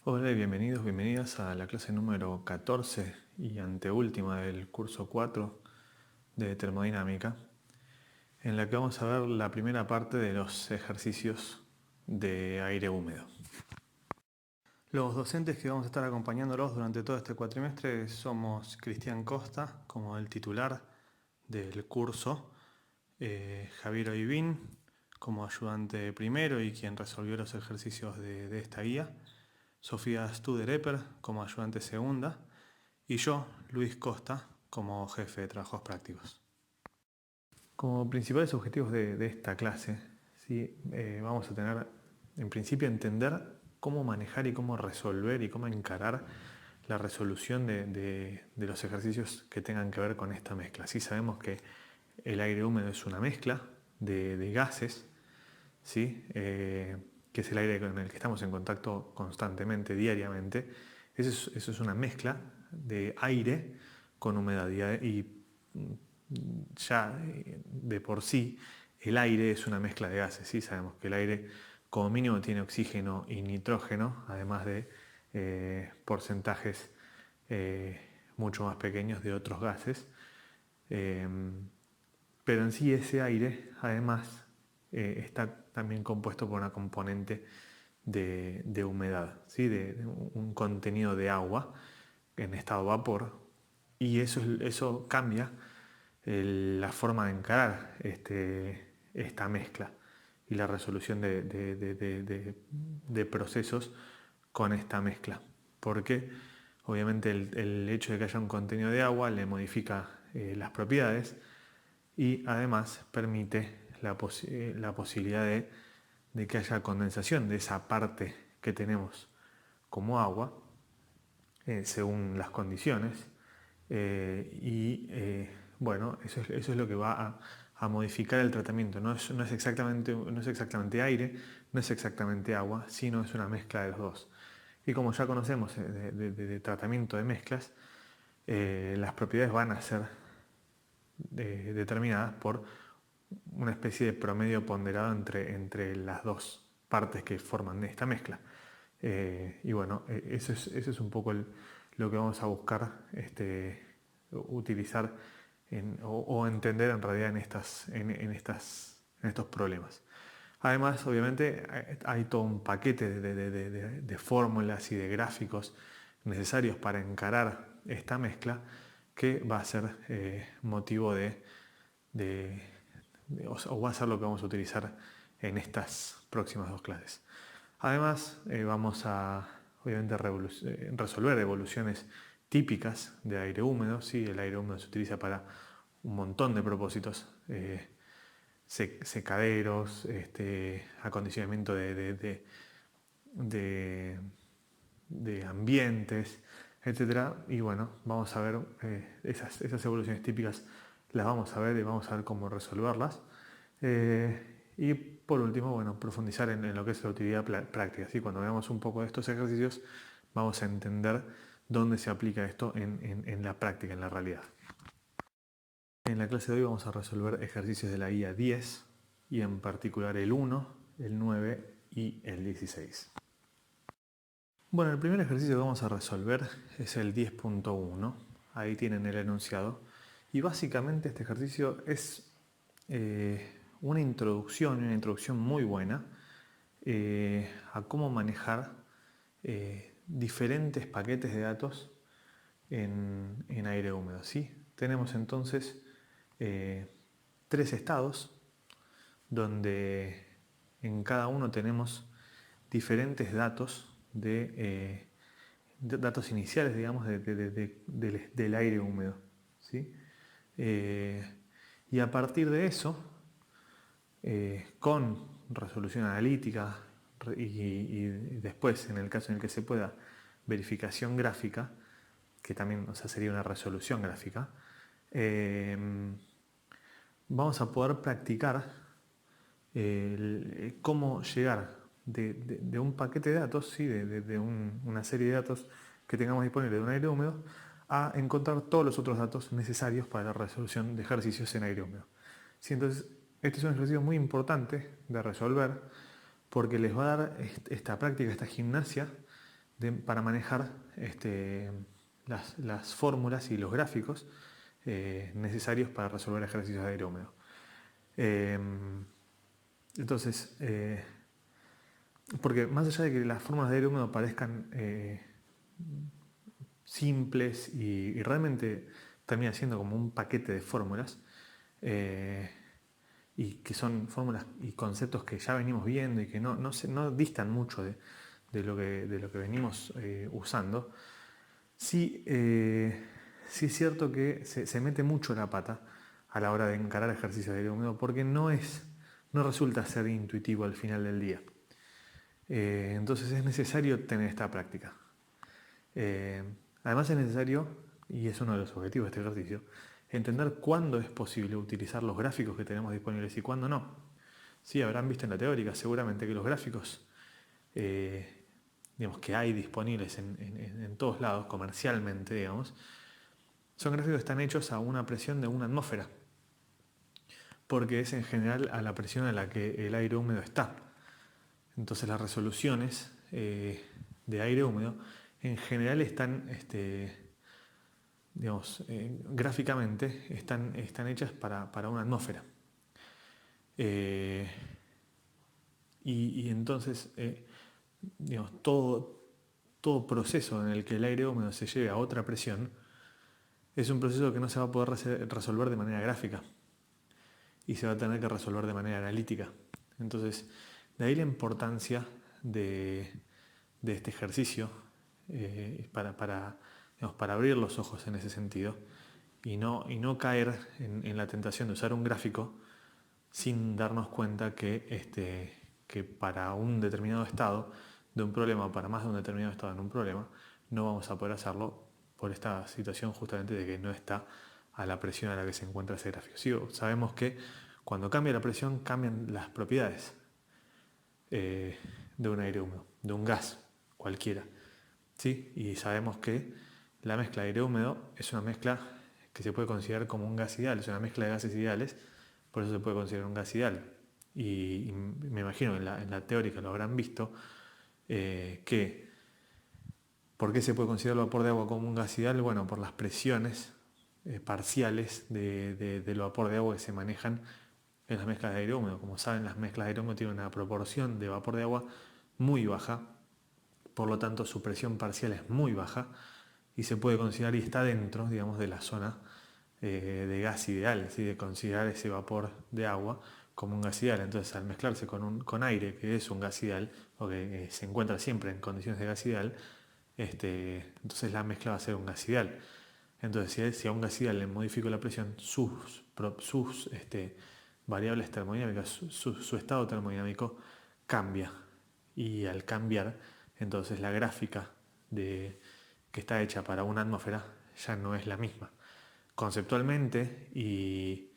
Hola y bienvenidos, bienvenidas a la clase número 14 y anteúltima del curso 4 de termodinámica, en la que vamos a ver la primera parte de los ejercicios de aire húmedo. Los docentes que vamos a estar acompañándolos durante todo este cuatrimestre somos Cristian Costa, como el titular del curso, Javier Oibín, como ayudante primero y quien resolvió los ejercicios de esta guía, Sofía Studer-Epper como ayudante segunda y yo, Luis Costa, como jefe de trabajos prácticos. Como principales objetivos de esta clase, ¿sí? Vamos a tener, en principio, entender cómo manejar y cómo resolver y cómo encarar la resolución de los ejercicios que tengan que ver con esta mezcla. Sí, sabemos que el aire húmedo es una mezcla de gases, ¿sí? Que es el aire con el que estamos en contacto constantemente, diariamente. Eso es una mezcla de aire con humedad y ya de por sí el aire es una mezcla de gases. ¿Sí? Sabemos que el aire como mínimo tiene oxígeno y nitrógeno, además de porcentajes mucho más pequeños de otros gases. Pero en sí ese aire además está también compuesto por una componente de humedad, ¿sí? de un contenido de agua en estado vapor, y eso cambia la forma de encarar esta mezcla y la resolución de procesos con esta mezcla. Porque obviamente el hecho de que haya un contenido de agua le modifica las propiedades y además permite la posibilidad de que haya condensación de esa parte que tenemos como agua según las condiciones bueno, eso es lo que va a modificar el tratamiento. No es exactamente aire, no es exactamente agua, sino es una mezcla de los dos. Y como ya conocemos de tratamiento de mezclas, las propiedades van a ser determinadas por una especie de promedio ponderado entre las dos partes que forman esta mezcla. Y bueno, eso es un poco lo que vamos a buscar utilizar o entender en realidad en estos problemas. Además, obviamente, hay todo un paquete de fórmulas y de gráficos necesarios para encarar esta mezcla que va a ser motivo o va a ser lo que vamos a utilizar en estas próximas dos clases. Además, vamos a obviamente resolver evoluciones típicas de aire húmedo. ¿Sí? El aire húmedo se utiliza para un montón de propósitos, secaderos, acondicionamiento de ambientes, etc. Y bueno, vamos a ver esas evoluciones típicas, las vamos a ver y vamos a ver cómo resolverlas. Y por último, bueno, profundizar en lo que es la utilidad práctica. ¿Sí? Cuando veamos un poco de estos ejercicios, vamos a entender dónde se aplica esto en la práctica, en la realidad. En la clase de hoy vamos a resolver ejercicios de la guía 10 y en particular el 1, el 9 y el 16. Bueno, el primer ejercicio que vamos a resolver es el 10.1. Ahí tienen el enunciado. Y básicamente este ejercicio es una introducción muy buena a cómo manejar diferentes paquetes de datos en aire húmedo. ¿Sí? Tenemos entonces tres estados donde en cada uno tenemos diferentes datos datos iniciales, digamos, del aire húmedo. ¿Sí? Y a partir de eso, con resolución analítica y después, en el caso en el que se pueda, verificación gráfica, que también sería una resolución gráfica, vamos a poder practicar cómo llegar de un paquete de datos, ¿sí? Una serie de datos que tengamos disponible de un aire húmedo, a encontrar todos los otros datos necesarios para la resolución de ejercicios en aire húmedo. ¿Sí? Entonces, este es un ejercicio muy importante de resolver porque les va a dar esta práctica, esta gimnasia para manejar las fórmulas y los gráficos necesarios para resolver ejercicios de aire húmedo. Entonces, porque más allá de que las fórmulas de aire húmedo parezcan simples y realmente termina siendo como un paquete de fórmulas, y que son fórmulas y conceptos que ya venimos viendo y que no distan mucho de lo que venimos usando, sí, sí es cierto que se mete mucho la pata a la hora de encarar ejercicios de aire húmedo porque no resulta ser intuitivo al final del día. Entonces es necesario tener esta práctica. Además es necesario, y es uno de los objetivos de este ejercicio, entender cuándo es posible utilizar los gráficos que tenemos disponibles y cuándo no. Sí, habrán visto en la teórica seguramente que los gráficos que hay disponibles en todos lados, comercialmente, digamos, son gráficos que están hechos a una presión de una atmósfera, porque es en general a la presión a la que el aire húmedo está. Entonces las resoluciones de aire húmedo en general están, gráficamente están hechas para una atmósfera. Y entonces, todo proceso en el que el aire húmedo se lleve a otra presión es un proceso que no se va a poder resolver de manera gráfica y se va a tener que resolver de manera analítica. Entonces, de ahí la importancia de este ejercicio para abrir los ojos en ese sentido y no caer en la tentación de usar un gráfico sin darnos cuenta que para un determinado estado de un problema o para más de un determinado estado en un problema no vamos a poder hacerlo por esta situación justamente de que no está a la presión a la que se encuentra ese gráfico. Sí, sabemos que cuando cambia la presión cambian las propiedades de un aire húmedo, de un gas cualquiera. ¿Sí? Y sabemos que la mezcla de aire húmedo es una mezcla que se puede considerar como un gas ideal, es una mezcla de gases ideales, por eso se puede considerar un gas ideal. Y me imagino en la teórica lo habrán visto, que ¿por qué se puede considerar el vapor de agua como un gas ideal? Bueno, por las presiones parciales del vapor de agua que se manejan en las mezclas de aire húmedo. Como saben, las mezclas de aire húmedo tienen una proporción de vapor de agua muy baja, por lo tanto su presión parcial es muy baja y se puede considerar y está dentro, digamos, de la zona de gas ideal, ¿sí? De considerar ese vapor de agua como un gas ideal. Entonces, al mezclarse con aire, que es un gas ideal, o que se encuentra siempre en condiciones de gas ideal, entonces la mezcla va a ser un gas ideal. Entonces, si a un gas ideal le modifico la presión, sus variables termodinámicas, su estado termodinámico cambia. Y al cambiar, entonces la gráfica que está hecha para una atmósfera ya no es la misma. Conceptualmente y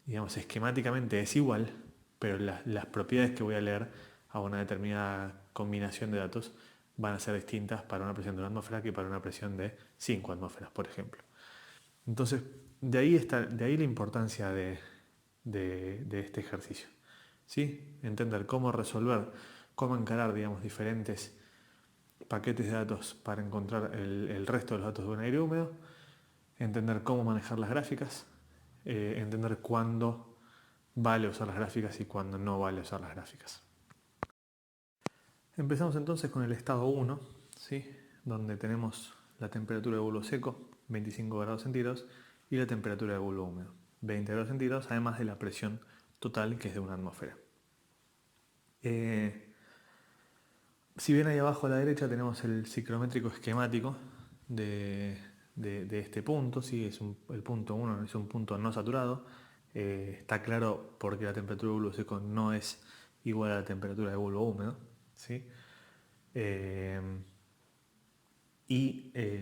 digamos esquemáticamente es igual, pero las propiedades que voy a leer a una determinada combinación de datos van a ser distintas para una presión de una atmósfera que para una presión de 5 atmósferas, por ejemplo. Entonces, de ahí la importancia de este ejercicio. ¿Sí? Entender cómo resolver, cómo encarar, digamos, diferentes paquetes de datos para encontrar el resto de los datos de un aire húmedo, entender cómo manejar las gráficas, entender cuándo vale usar las gráficas y cuándo no vale usar las gráficas. Empezamos entonces con el estado 1, ¿sí? Donde tenemos la temperatura de bulbo seco, 25 grados centígrados, y la temperatura de bulbo húmedo, 20 grados centígrados, además de la presión total, que es de una atmósfera. Si bien ahí abajo a la derecha tenemos el ciclométrico esquemático de este punto, ¿sí? El punto 1 es un punto no saturado. Está claro porque la temperatura de bulbo seco no es igual a la temperatura de bulbo húmedo, ¿sí?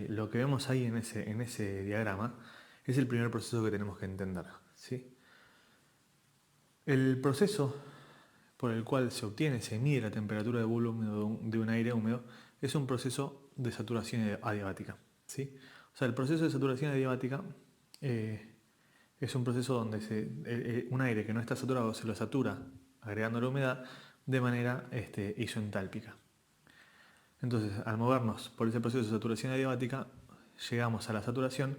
Lo que vemos ahí en ese diagrama es el primer proceso que tenemos que entender, ¿sí? El proceso por el cual se mide la temperatura de bulbo húmedo de un aire húmedo es un proceso de saturación adiabática, ¿sí? O sea, el proceso de saturación adiabática es un proceso donde un aire que no está saturado se lo satura agregando la humedad de manera isoentálpica. Entonces, al movernos por ese proceso de saturación adiabática, llegamos a la saturación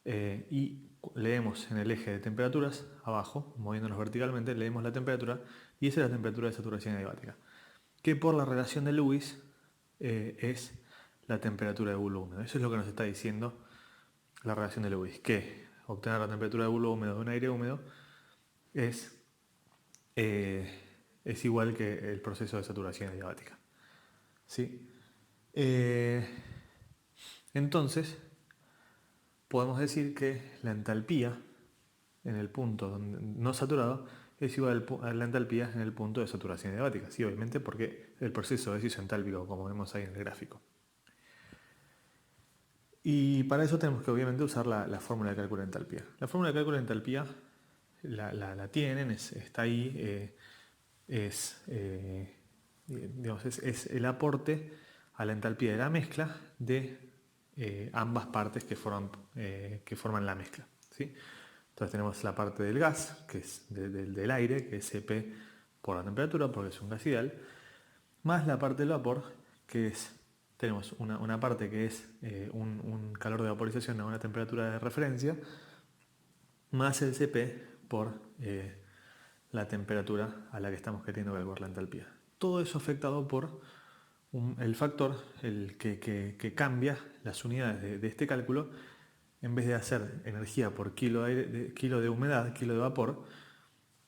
y leemos en el eje de temperaturas, abajo, moviéndonos verticalmente, leemos la temperatura y esa es la temperatura de saturación adiabática, que por la relación de Lewis es la temperatura de bulbo húmedo. Eso es lo que nos está diciendo la relación de Lewis, que obtener la temperatura de bulbo húmedo de un aire húmedo es igual que el proceso de saturación adiabática. ¿Sí? Entonces, podemos decir que la entalpía en el punto no saturado es igual a la entalpía en el punto de saturación adiabática. Sí, obviamente porque el proceso es isentálpico, como vemos ahí en el gráfico. Y para eso tenemos que obviamente usar la fórmula de cálculo de entalpía. La fórmula de cálculo de entalpía la tienen, está ahí, digamos, es el aporte a la entalpía de la mezcla de ambas partes que forman la mezcla, ¿sí? Entonces tenemos la parte del gas, que es del aire, que es Cp por la temperatura, porque es un gas ideal, más la parte del vapor, que es, tenemos una parte que es un calor de vaporización a una temperatura de referencia, más el Cp por la temperatura a la que estamos queriendo calcular la entalpía. Todo eso afectado por el factor el que cambia las unidades de este cálculo. En vez de hacer energía por kilo de humedad, kilo de vapor,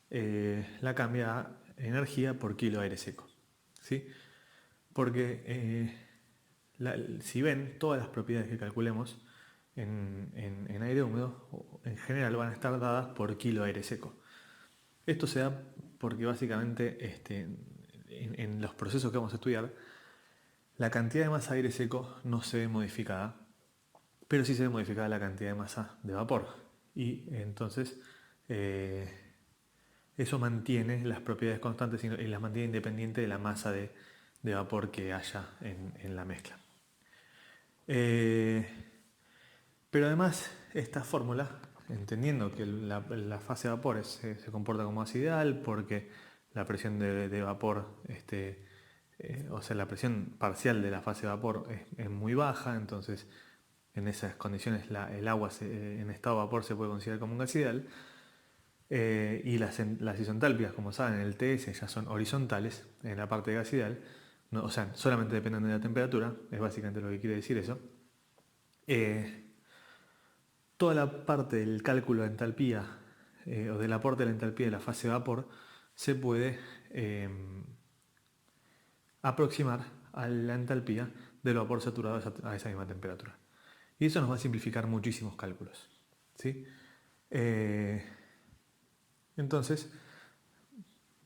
la cambia a energía por kilo de aire seco, ¿sí? Porque si ven, todas las propiedades que calculemos en aire húmedo, en general van a estar dadas por kilo de aire seco. Esto se da porque básicamente en los procesos que vamos a estudiar, la cantidad de masa de aire seco no se ve modificada, pero sí se ve modificada la cantidad de masa de vapor. Y entonces eso mantiene las propiedades constantes y las mantiene independiente de la masa de vapor que haya en la mezcla. Pero además esta fórmula, entendiendo que la fase de vapor se comporta como gas ideal porque la presión de vapor, o sea, la presión parcial de la fase de vapor es muy baja, entonces en esas condiciones el agua en estado de vapor se puede considerar como un gas ideal. Y las isentalpias, como saben, en el TS ya son horizontales en la parte de gas ideal, no, o sea, solamente dependen de la temperatura, es básicamente lo que quiere decir eso. Toda la parte del cálculo de entalpía o del aporte de la entalpía de la fase de vapor se puede aproximar a la entalpía del vapor saturado a esa misma temperatura. Y eso nos va a simplificar muchísimos cálculos, ¿sí? Entonces,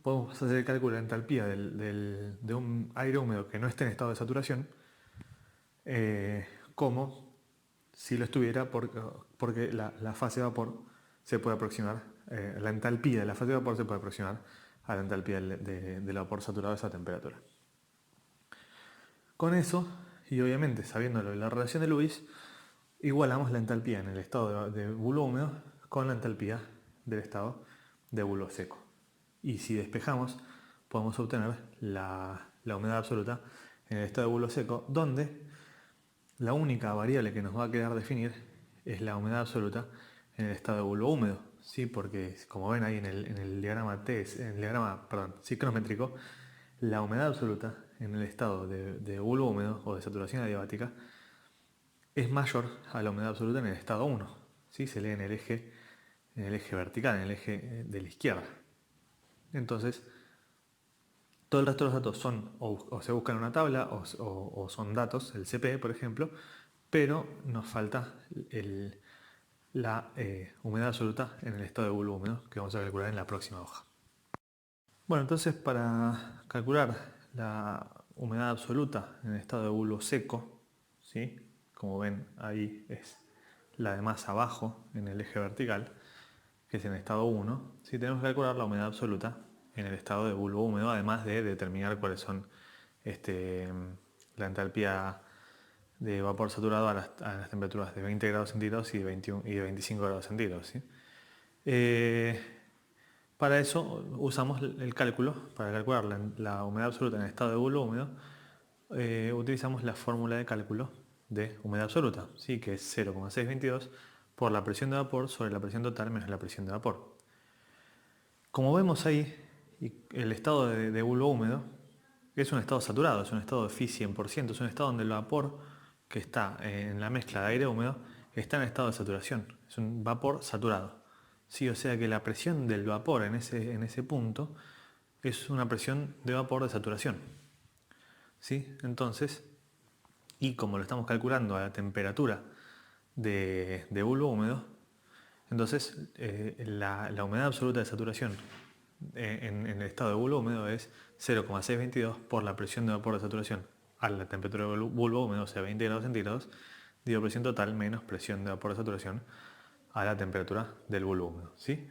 podemos hacer el cálculo de entalpía de un aire húmedo que no esté en estado de saturación, como si lo estuviera, porque la fase de vapor se puede aproximar, la entalpía de la fase de vapor se puede aproximar a la entalpía del vapor saturado a esa temperatura. Con eso, y obviamente sabiendo la relación de Lewis, igualamos la entalpía en el estado de bulbo húmedo con la entalpía del estado de bulbo seco. Y si despejamos, podemos obtener la humedad absoluta en el estado de bulbo seco, donde la única variable que nos va a quedar definir es la humedad absoluta en el estado de bulbo húmedo, ¿sí? Porque como ven ahí en el diagrama ciclométrico, la humedad absoluta en el estado de bulbo húmedo o de saturación adiabática es mayor a la humedad absoluta en el estado 1, ¿sí? Se lee en el eje vertical, en el eje de la izquierda. Entonces, todo el resto de los datos son o se buscan en una tabla o son datos, el CP por ejemplo, pero nos falta la humedad absoluta en el estado de bulbo húmedo que vamos a calcular en la próxima hoja. Bueno, entonces para calcular la humedad absoluta en el estado de bulbo seco, ¿sí? Como ven ahí es la de más abajo en el eje vertical, que es en estado 1, ¿sí? Tenemos que calcular la humedad absoluta en el estado de bulbo húmedo, además de determinar cuáles son la entalpía de vapor saturado a las temperaturas de 20 grados centígrados y de 25 grados centígrados, ¿sí? Para eso usamos el cálculo, para calcular la humedad absoluta en el estado de bulbo húmedo, utilizamos la fórmula de cálculo de humedad absoluta, ¿sí? Que es 0,622 por la presión de vapor sobre la presión total menos la presión de vapor. Como vemos ahí, el estado de bulbo húmedo es un estado saturado, es un estado de Phi 100%, es un estado donde el vapor que está en la mezcla de aire húmedo está en estado de saturación, es un vapor saturado. Sí, o sea que la presión del vapor en ese punto es una presión de vapor de saturación. ¿Sí? Entonces, y como lo estamos calculando a la temperatura de bulbo húmedo, entonces la humedad absoluta de saturación en el estado de bulbo húmedo es 0,622 por la presión de vapor de saturación a la temperatura del bulbo húmedo, o sea 20 grados centígrados, dividido presión total menos presión de vapor de saturación a la temperatura del bulbo húmedo. ¿Sí?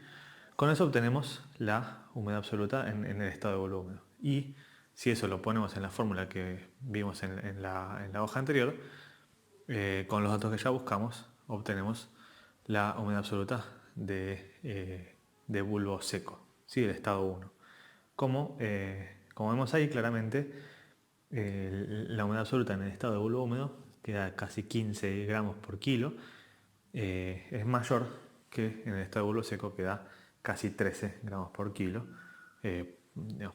Con eso obtenemos la humedad absoluta en el estado de bulbo húmedo. Y si eso lo ponemos en la fórmula que vimos en la hoja anterior, con los datos que ya buscamos, obtenemos la humedad absoluta de bulbo seco, ¿sí? El estado 1. Como vemos ahí claramente, la humedad absoluta en el estado de bulbo húmedo queda casi 15 gramos por kilo, es mayor que en el estado de bulbo seco, que da casi 13 gramos por kilo.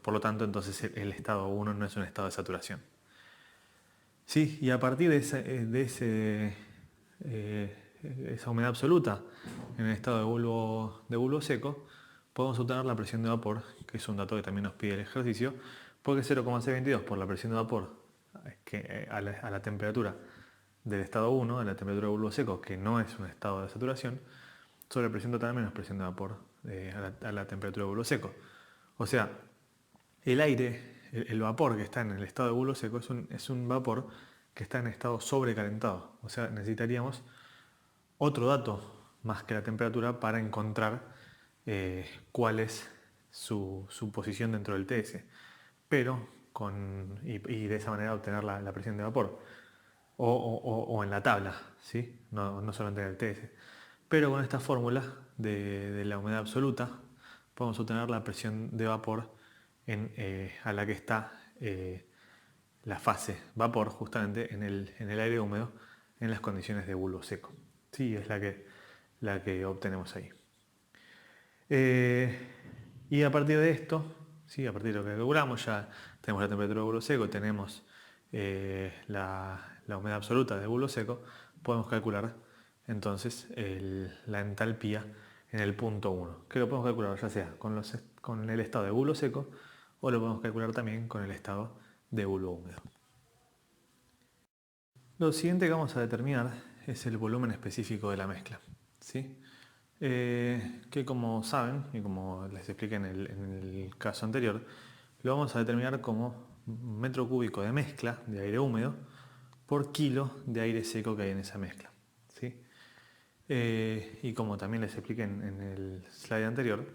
Por lo tanto, entonces el estado 1 no es un estado de saturación. Sí, y a partir de esa humedad absoluta en el estado de bulbo seco, podemos obtener la presión de vapor, que es un dato que también nos pide el ejercicio, porque 0,622 por la presión de vapor a la temperatura del estado 1, a la temperatura de bulbo seco, que no es un estado de saturación, sobre presión total menos presión de vapor a la temperatura de bulbo seco. O sea, el aire, el vapor que está en el estado de bulbo seco es un vapor que está en estado sobrecalentado. O sea, necesitaríamos otro dato más que la temperatura para encontrar cuál es su posición dentro del TS. Pero y de esa manera obtener la presión de vapor. O en la tabla, ¿sí? No solamente en el TS. Pero con esta fórmula de la humedad absoluta podemos obtener la presión de vapor a la que está la fase vapor justamente en el aire húmedo en las condiciones de bulbo seco. Sí, es la que obtenemos ahí. Y a partir de esto, ¿sí? A partir de lo que calculamos, ya tenemos la temperatura de bulbo seco, tenemos la humedad absoluta de bulbo seco, podemos calcular entonces la entalpía en el punto 1, que lo podemos calcular ya sea con el estado de bulbo seco o lo podemos calcular también con el estado de bulbo húmedo. Lo siguiente que vamos a determinar es el volumen específico de la mezcla, ¿sí? Que como saben, y como les expliqué en el caso anterior, lo vamos a determinar como metro cúbico de mezcla de aire húmedo por kilo de aire seco que hay en esa mezcla, ¿sí? Y como también les expliqué en el slide anterior,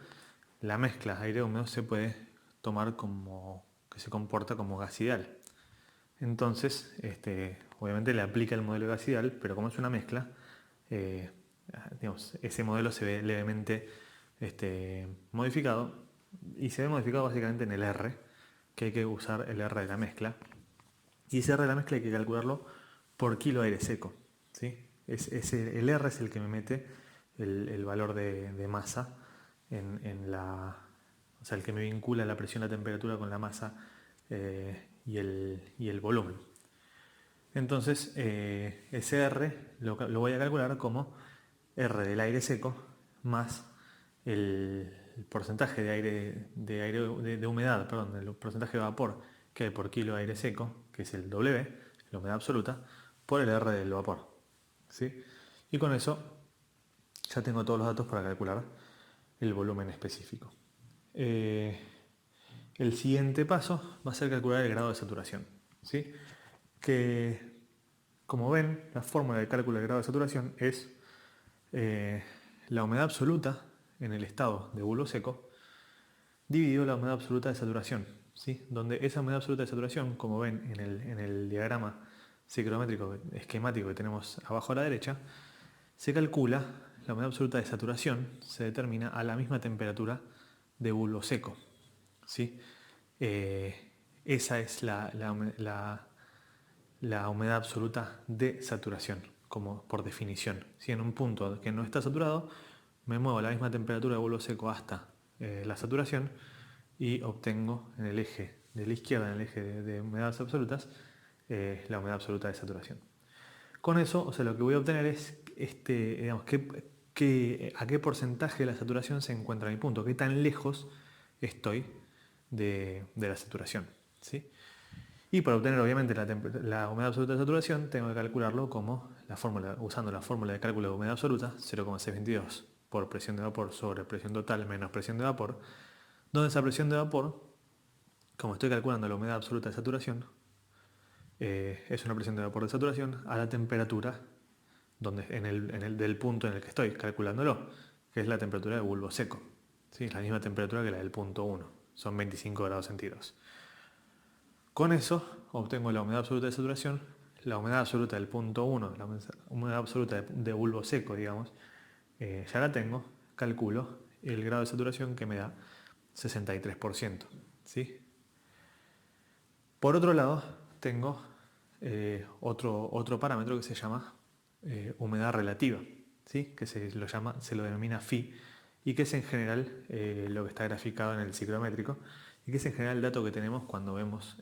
la mezcla aire húmedo se puede tomar como que se comporta como gas ideal. Entonces, obviamente le aplica el modelo gas ideal, pero como es una mezcla, digamos, ese modelo se ve levemente modificado, y se ve modificado básicamente en el R, que hay que usar el R de la mezcla, y ese R de la mezcla hay que calcularlo por kilo de aire seco, ¿sí? El R es el que me mete el valor de masa o sea, el que me vincula la presión, la temperatura con la masa y el volumen. Entonces, ese R lo voy a calcular como R del aire seco más el porcentaje de humedad, perdón, el porcentaje de vapor que hay por kilo de aire seco, que es el W, la humedad absoluta, por el R del vapor, ¿sí? Y con eso ya tengo todos los datos para calcular el volumen específico. El siguiente paso va a ser calcular el grado de saturación, ¿sí? Que, como ven, la fórmula de cálculo del grado de saturación es la humedad absoluta en el estado de bulbo seco dividido la humedad absoluta de saturación, ¿sí? Donde esa humedad absoluta de saturación, como ven en el diagrama ciclométrico esquemático que tenemos abajo a la derecha, se calcula, la humedad absoluta de saturación se determina a la misma temperatura de bulbo seco, ¿sí? Esa es la humedad absoluta de saturación, como por definición. Si en un punto que no está saturado, me muevo a la misma temperatura de bulbo seco hasta la saturación y obtengo en el eje de la izquierda, en el eje de humedades absolutas, la humedad absoluta de saturación. Con eso, o sea, lo que voy a obtener es digamos, a qué porcentaje de la saturación se encuentra mi punto, qué tan lejos estoy de la saturación, ¿sí? Y para obtener obviamente la humedad absoluta de saturación tengo que calcularlo como usando la fórmula de cálculo de humedad absoluta, 0,622 por presión de vapor sobre presión total menos presión de vapor, donde esa presión de vapor, como estoy calculando la humedad absoluta de saturación, es una presión de vapor de saturación a la temperatura del punto en el que estoy calculándolo, que es la temperatura de bulbo seco. ¿Sí? Es la misma temperatura que la del punto 1, son 25 grados centígrados. Con eso obtengo la humedad absoluta de saturación, la humedad absoluta del punto 1, la humedad absoluta de bulbo seco, digamos, ya la tengo, calculo el grado de saturación que me da 63%. ¿Sí? Por otro lado, tengo otro parámetro que se llama humedad relativa, ¿sí? Que se lo denomina phi, y que es en general lo que está graficado en el ciclométrico, y que es en general el dato que tenemos cuando vemos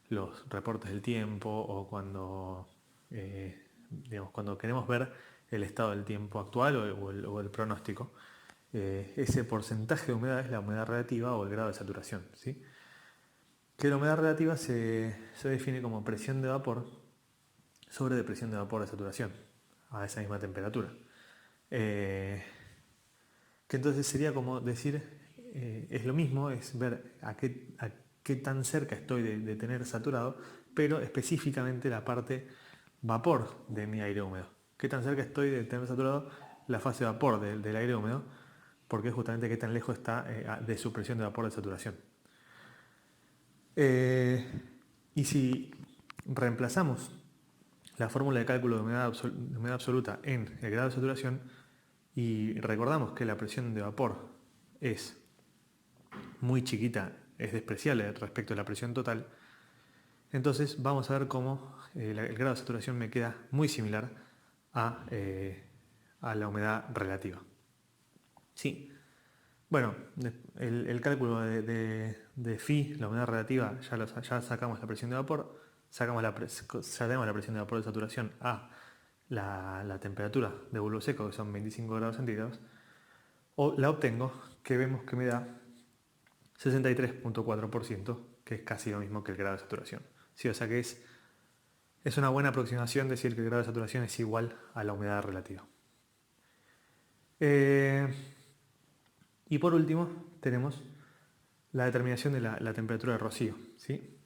los reportes del tiempo o cuando queremos ver el estado del tiempo actual o el pronóstico. Ese porcentaje de humedad es la humedad relativa o el grado de saturación, ¿sí? Que la humedad relativa se define como presión de vapor sobre presión de vapor de saturación a esa misma temperatura. Que entonces sería como decir, es lo mismo, es ver a qué tan cerca estoy de tener saturado, pero específicamente la parte vapor de mi aire húmedo. Qué tan cerca estoy de tener saturado la fase vapor del aire húmedo, porque es justamente qué tan lejos está de su presión de vapor de saturación. Y si reemplazamos la fórmula de cálculo de humedad absoluta en el grado de saturación y recordamos que la presión de vapor es muy chiquita, es despreciable respecto a la presión total, entonces vamos a ver cómo el grado de saturación me queda muy similar a la humedad relativa. Sí. Bueno, el cálculo de phi, la humedad relativa, ya sacamos la presión de vapor, ya tenemos la presión de vapor de saturación a la temperatura de bulbo seco, que son 25 grados centígrados, o la obtengo, que vemos que me da 63,4%, que es casi lo mismo que el grado de saturación. Sí, o sea que es una buena aproximación decir que el grado de saturación es igual a la humedad relativa. Y por último, tenemos la determinación de la temperatura de rocío, ¿sí?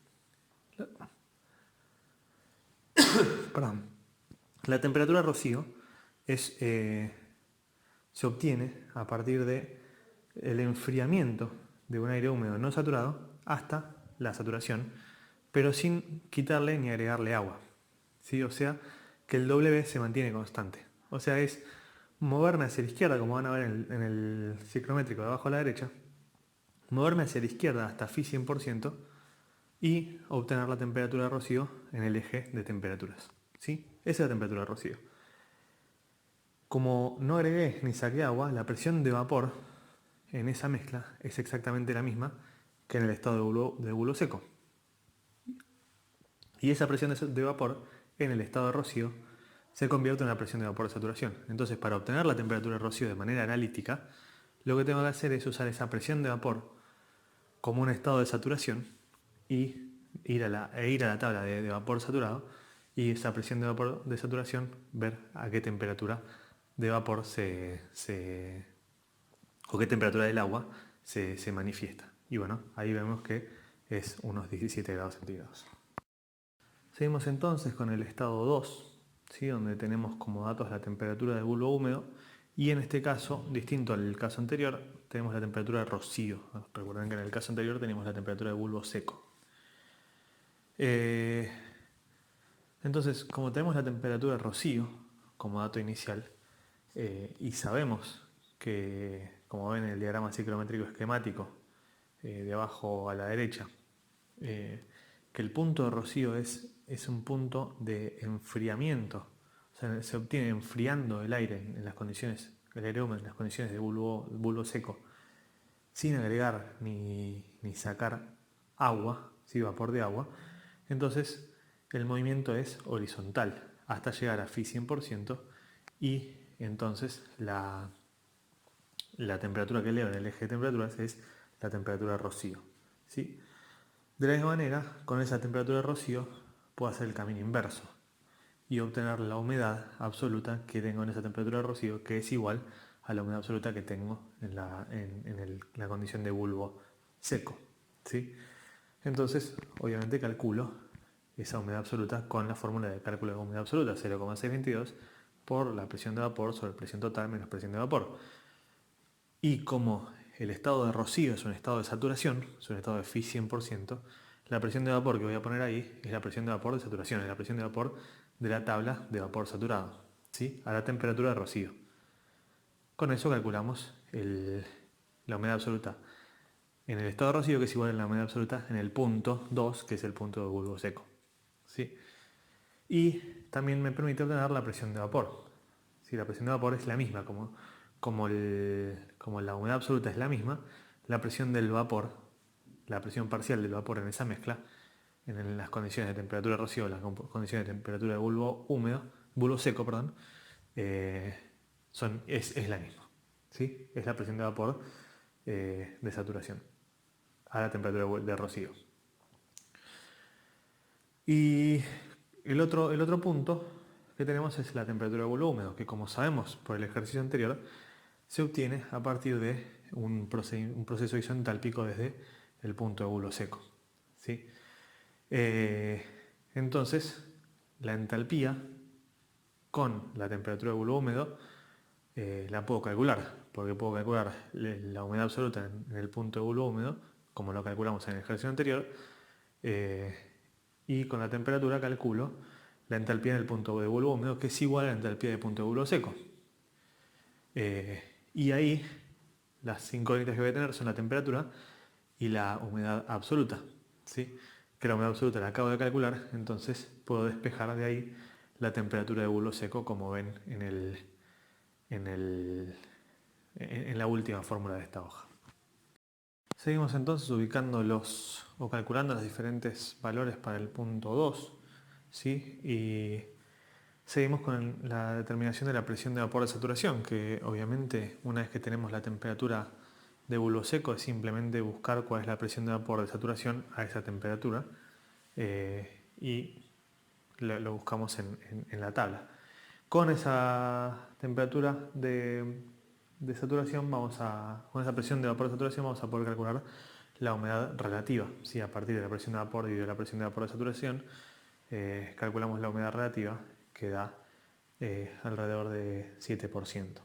Perdón. La temperatura de rocío se obtiene a partir del enfriamiento de un aire húmedo no saturado hasta la saturación, pero sin quitarle ni agregarle agua, ¿sí? O sea, que el W se mantiene constante. O sea, es moverme hacia la izquierda, como van a ver en el ciclométrico de abajo a la derecha, moverme hacia la izquierda hasta phi 100% y obtener la temperatura de rocío en el eje de temperaturas. ¿Sí? Esa es la temperatura de rocío. Como no agregué ni saqué agua, la presión de vapor en esa mezcla es exactamente la misma que en el estado de bulbo seco. Y esa presión de vapor en el estado de rocío se convierte en una presión de vapor de saturación. Entonces, para obtener la temperatura de rocío de manera analítica, lo que tengo que hacer es usar esa presión de vapor como un estado de saturación y ir a la tabla de vapor saturado y esa presión de vapor de saturación ver a qué temperatura de vapor o qué temperatura del agua se manifiesta. Y bueno, ahí vemos que es unos 17 grados centígrados. Seguimos entonces con el estado 2, ¿sí? Donde tenemos como datos la temperatura del bulbo húmedo y en este caso, distinto al caso anterior, tenemos la temperatura de rocío. Recuerden que en el caso anterior teníamos la temperatura de bulbo seco. Entonces, como tenemos la temperatura de rocío como dato inicial y sabemos que, como ven en el diagrama ciclométrico esquemático de abajo a la derecha, que el punto de rocío es es un punto de enfriamiento. O sea, se obtiene enfriando el aire en las condiciones, el aire húmedo en las condiciones de bulbo seco, sin agregar ni sacar agua, ¿sí? Vapor de agua. Entonces el movimiento es horizontal hasta llegar a phi 100% y entonces la temperatura que eleva en el eje de temperaturas es la temperatura de rocío, ¿sí? De la misma manera, con esa temperatura de rocío puedo hacer el camino inverso y obtener la humedad absoluta que tengo en esa temperatura de rocío, que es igual a la humedad absoluta que tengo en la condición de bulbo seco, ¿sí? Entonces, obviamente calculo esa humedad absoluta con la fórmula de cálculo de humedad absoluta, 0,622 por la presión de vapor sobre presión total menos presión de vapor. Y como el estado de rocío es un estado de saturación, es un estado de phi 100%, la presión de vapor que voy a poner ahí es la presión de vapor de saturación, es la presión de vapor de la tabla de vapor saturado, ¿sí? A la temperatura de rocío. Con eso calculamos la humedad absoluta en el estado de rocío, que es igual a la humedad absoluta en el punto 2, que es el punto de bulbo seco, ¿sí? Y también me permite obtener la presión de vapor. ¿Sí? La presión de vapor es la misma, como la humedad absoluta es la misma, la presión del vapor, la presión parcial del vapor en esa mezcla, en las condiciones de temperatura de rocío, las condiciones de temperatura de bulbo seco, perdón, es la misma. ¿Sí? Es la presión de vapor de saturación a la temperatura de rocío. Y el otro punto que tenemos es la temperatura de bulbo húmedo, que como sabemos por el ejercicio anterior, se obtiene a partir de un proceso isentálpico desde el punto de bulbo seco, ¿sí? Entonces, la entalpía con la temperatura de bulbo húmedo la puedo calcular, porque puedo calcular la humedad absoluta en el punto de bulbo húmedo, como lo calculamos en el ejercicio anterior, y con la temperatura calculo la entalpía en el punto de bulbo húmedo, que es igual a la entalpía del punto de bulbo seco. Y ahí las incógnitas que voy a tener son la temperatura y la humedad absoluta, ¿sí? Que la humedad absoluta la acabo de calcular, entonces puedo despejar de ahí la temperatura de bulbo seco, como ven en la última fórmula de esta hoja. Seguimos entonces ubicando o calculando los diferentes valores para el punto 2, ¿sí? Y seguimos con la determinación de la presión de vapor de saturación, que obviamente una vez que tenemos la temperatura de bulbo seco es simplemente buscar cuál es la presión de vapor de saturación a esa temperatura y lo buscamos en la tabla. Con esa temperatura de saturación con esa presión de vapor de saturación vamos a poder calcular la humedad relativa. ¿Sí? A partir de la presión de vapor dividido la presión de vapor de saturación, calculamos la humedad relativa, que da alrededor de 7%.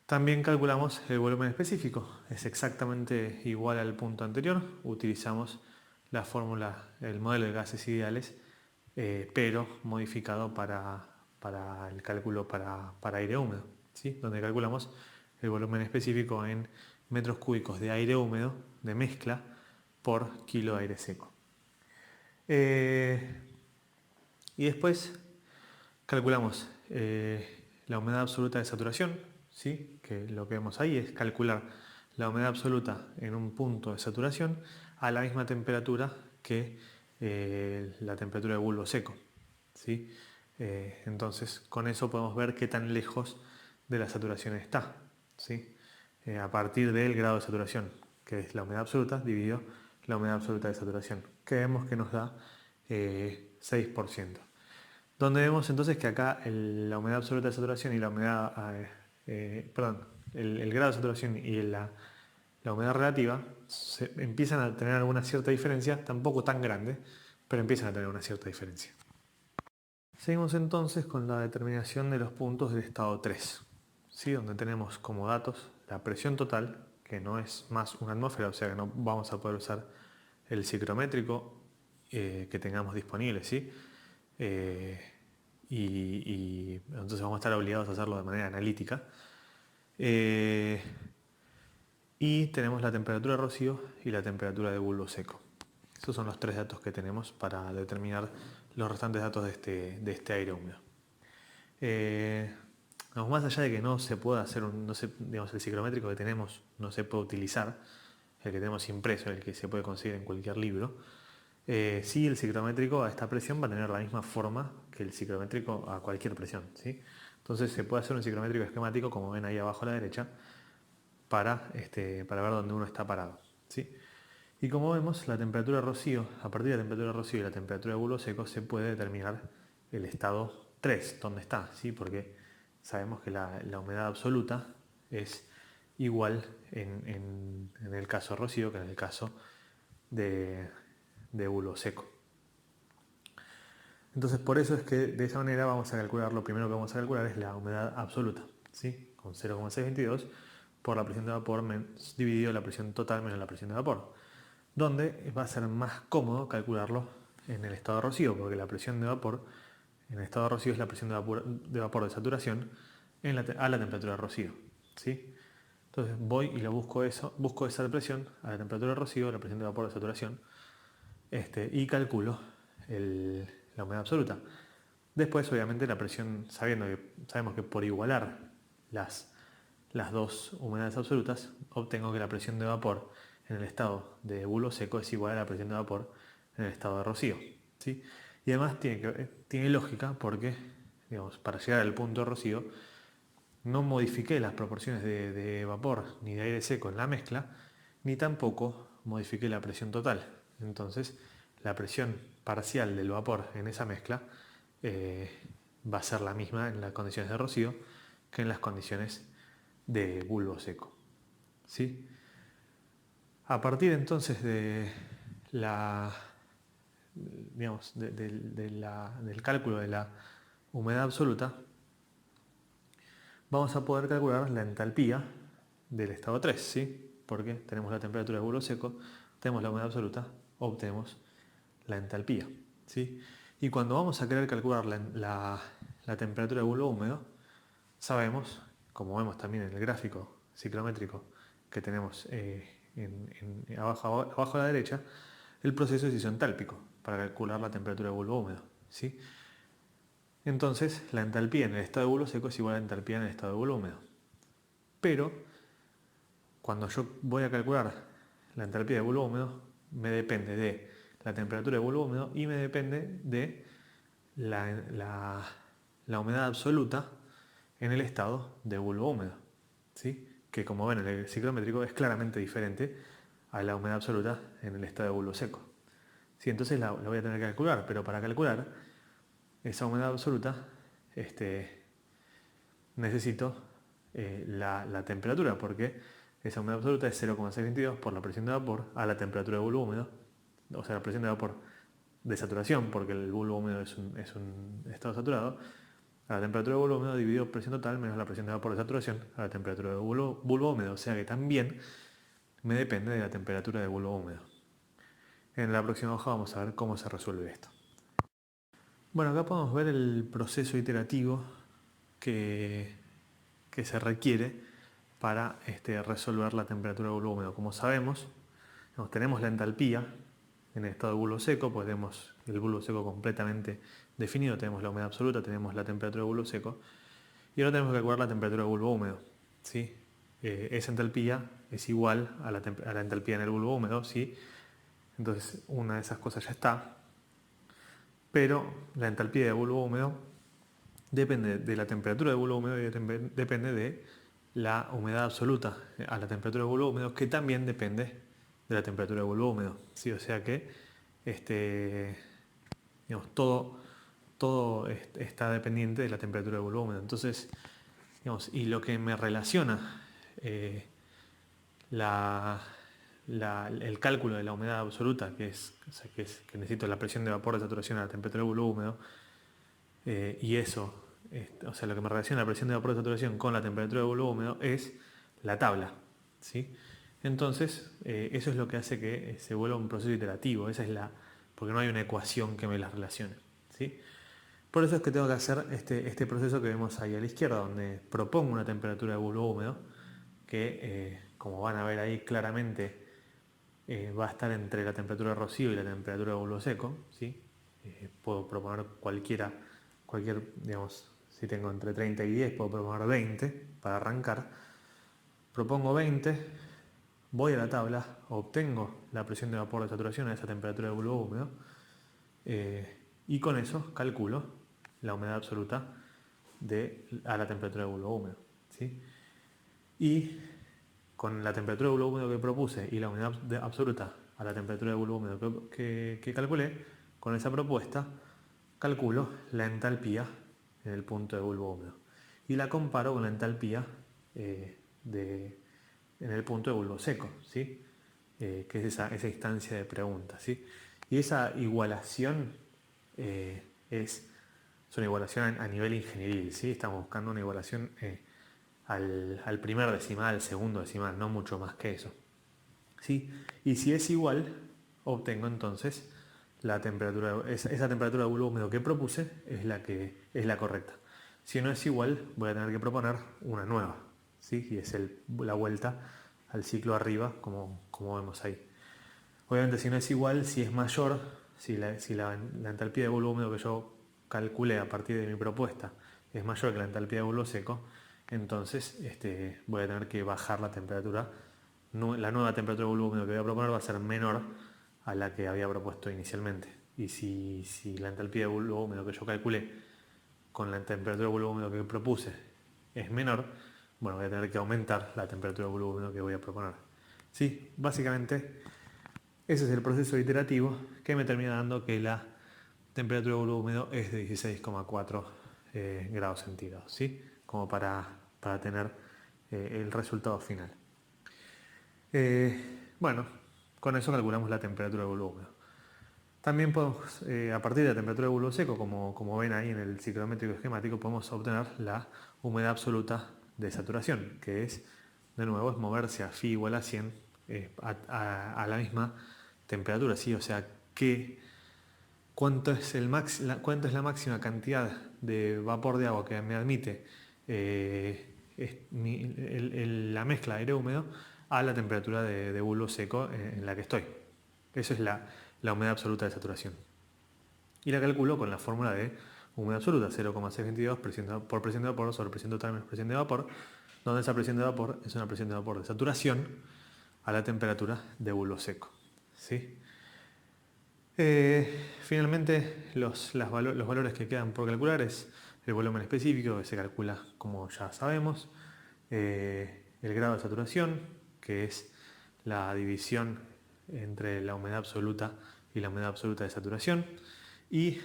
También calculamos el volumen específico, es exactamente igual al punto anterior, utilizamos la fórmula, el modelo de gases ideales, pero modificado para el cálculo para aire húmedo, ¿sí? Donde calculamos el volumen específico en metros cúbicos de aire húmedo, de mezcla, por kilo de aire seco. Y después calculamos la humedad absoluta de saturación, ¿sí? Que lo que vemos ahí es calcular la humedad absoluta en un punto de saturación a la misma temperatura que la temperatura de bulbo seco, ¿sí? Entonces con eso podemos ver qué tan lejos de la saturación está, ¿sí? A partir del grado de saturación, que es la humedad absoluta, dividido la humedad absoluta de saturación, que vemos que nos da 6%. Donde vemos entonces que acá la humedad absoluta de saturación y la humedad, el grado de saturación y la humedad relativa empiezan a tener alguna cierta diferencia, tampoco tan grande, pero empiezan a tener una cierta diferencia. Seguimos entonces con la determinación de los puntos del estado 3, ¿sí? Donde tenemos como datos la presión total, que no es más una atmósfera, o sea que no vamos a poder usar el ciclométrico que tengamos disponible, ¿sí? Y entonces vamos a estar obligados a hacerlo de manera analítica. Y tenemos la temperatura de rocío y la temperatura de bulbo seco. Esos son los tres datos que tenemos para determinar los restantes datos de este aire húmedo. Más allá de que no se pueda hacer digamos, el ciclométrico que tenemos no se puede utilizar, el que tenemos impreso, el que se puede conseguir en cualquier libro, sí, el ciclométrico a esta presión va a tener la misma forma que el ciclométrico a cualquier presión, ¿sí? Entonces se puede hacer un ciclométrico esquemático, como ven ahí abajo a la derecha, para ver dónde uno está parado, ¿sí? Y como vemos, la temperatura de rocío, a partir de la temperatura de rocío y la temperatura de bulbo seco, se puede determinar el estado 3, dónde está, ¿sí? Porque sabemos que la humedad absoluta es igual en el caso de rocío que en el caso de bulbo seco. Entonces, por eso es que de esa manera vamos a calcular, lo primero que vamos a calcular es la humedad absoluta, ¿sí? Con 0,622 por la presión de vapor dividido la presión total menos la presión de vapor, donde va a ser más cómodo calcularlo en el estado de rocío, porque la presión de vapor en el estado de rocío es la presión de vapor de saturación a la temperatura de rocío, ¿sí? Entonces voy y busco esa presión a la temperatura de rocío, la presión de vapor de saturación, y calculo la humedad absoluta. Después, obviamente, la presión, sabemos que por igualar las dos humedades absolutas, obtengo que la presión de vapor en el estado de bulbo seco es igual a la presión de vapor en el estado de rocío, ¿sí? Y además tiene lógica porque, digamos, para llegar al punto de rocío, no modifiqué las proporciones de vapor ni de aire seco en la mezcla, ni tampoco modifiqué la presión total. Entonces, la presión parcial del vapor en esa mezcla va a ser la misma en las condiciones de rocío que en las condiciones de bulbo seco, ¿sí? A partir entonces del cálculo de la humedad absoluta, vamos a poder calcular la entalpía del estado 3, ¿sí? Porque tenemos la temperatura de bulbo seco, tenemos la humedad absoluta, obtenemos la entalpía, ¿sí? Y cuando vamos a querer calcular la temperatura de bulbo húmedo, sabemos, como vemos también en el gráfico ciclométrico que tenemos abajo a la derecha, el proceso es isentálpico para calcular la temperatura de bulbo húmedo, ¿sí? Entonces, la entalpía en el estado de bulbo seco es igual a la entalpía en el estado de bulbo húmedo. Pero, cuando yo voy a calcular la entalpía de bulbo húmedo, me depende de la temperatura de bulbo húmedo y me depende de la humedad absoluta en el estado de bulbo húmedo, ¿sí? Que como ven en el ciclométrico es claramente diferente a la humedad absoluta en el estado de bulbo seco. Sí, entonces la voy a tener que calcular, pero para calcular esa humedad absoluta necesito la temperatura, porque esa humedad absoluta es 0,622 por la presión de vapor a la temperatura de bulbo húmedo, o sea, la presión de vapor de saturación, porque el bulbo húmedo es un estado saturado, a la temperatura de bulbo húmedo dividido presión total menos la presión de vapor de saturación a la temperatura de bulbo húmedo, o sea que también me depende de la temperatura de bulbo húmedo. En la próxima hoja vamos a ver cómo se resuelve esto. Bueno, acá podemos ver el proceso iterativo que se requiere para resolver la temperatura de bulbo húmedo. Como sabemos, tenemos la entalpía en el estado de bulbo seco, pues tenemos el bulbo seco completamente definido, tenemos la humedad absoluta, tenemos la temperatura de bulbo seco, y ahora tenemos que calcular la temperatura de bulbo húmedo, ¿sí? Esa entalpía es igual a la entalpía en el bulbo húmedo, ¿sí? Entonces una de esas cosas ya está, pero la entalpía de bulbo húmedo depende de la temperatura de bulbo húmedo y depende de la humedad absoluta a la temperatura de bulbo húmedo, que también depende de la temperatura de bulbo húmedo, ¿sí? O sea que digamos, todo está dependiente de la temperatura de bulbo húmedo. Entonces, digamos, y lo que me relaciona el cálculo de la humedad absoluta, que que necesito la presión de vapor de saturación a la temperatura de bulbo húmedo, y eso, o sea, lo que me relaciona la presión de vapor de saturación con la temperatura de bulbo húmedo es la tabla, ¿sí? Entonces, eso es lo que hace que se vuelva un proceso iterativo, porque no hay una ecuación que me las relacione, ¿sí? Por eso es que tengo que hacer este proceso que vemos ahí a la izquierda, donde propongo una temperatura de bulbo húmedo que, como van a ver ahí claramente, va a estar entre la temperatura de rocío y la temperatura de bulbo seco, ¿sí? puedo proponer digamos, si tengo entre 30 y 10, puedo proponer 20 para arrancar. Propongo 20, voy a la tabla, obtengo la presión de vapor de saturación a esa temperatura de bulbo húmedo, y con eso calculo la humedad absoluta a la temperatura de bulbo húmedo, ¿sí? Y con la temperatura de bulbo húmedo que propuse y la humedad absoluta a la temperatura de bulbo húmedo que calculé, con esa propuesta calculo la entalpía en el punto de bulbo húmedo y la comparo con la entalpía en el punto de bulbo seco, ¿sí? Que es esa instancia de pregunta, ¿sí? Y esa igualación es una igualación a nivel ingenieril, ¿sí? Estamos buscando una igualación al primer decimal, al segundo decimal, no mucho más que eso, ¿sí? Y si es igual, obtengo entonces la temperatura, esa temperatura de bulbo húmedo que propuse es la correcta. Si no es igual, voy a tener que proponer una nueva, ¿sí? Y es la vuelta al ciclo arriba, como vemos ahí. Obviamente, si no es igual, si es mayor, si la entalpía de bulbo húmedo que yo calculé a partir de mi propuesta es mayor que la entalpía de bulbo seco, entonces voy a tener que bajar la temperatura. La nueva temperatura de bulbo húmedo que voy a proponer va a ser menor a la que había propuesto inicialmente. Y si la entalpía de bulbo húmedo que yo calculé con la temperatura de bulbo húmedo que propuse es menor, bueno, voy a tener que aumentar la temperatura de bulbo húmedo que voy a proponer. Sí, básicamente ese es el proceso iterativo que me termina dando que la temperatura de bulbo húmedo es de 16,4 grados centígrados, ¿sí? Como para tener el resultado final. Bueno, con eso calculamos la temperatura de bulbo húmedo. También podemos, a partir de la temperatura de bulbo seco, como ven ahí en el ciclométrico esquemático, podemos obtener la humedad absoluta de saturación, que es, de nuevo, es moverse a phi igual a 100 a la misma temperatura, ¿sí? O sea, ¿cuánto es la máxima cantidad de vapor de agua que me admite la mezcla de aire húmedo a la temperatura de bulbo seco en la que estoy? Eso es la humedad absoluta de saturación. Y la calculo con la fórmula de humedad absoluta, 0,622 por presión de vapor sobre presión total menos presión de vapor, donde esa presión de vapor es una presión de vapor de saturación a la temperatura de bulbo seco, ¿sí? Finalmente, los valores que quedan por calcular es el volumen específico, que se calcula como ya sabemos, el grado de saturación, que es la división entre la humedad absoluta y la humedad absoluta de saturación, y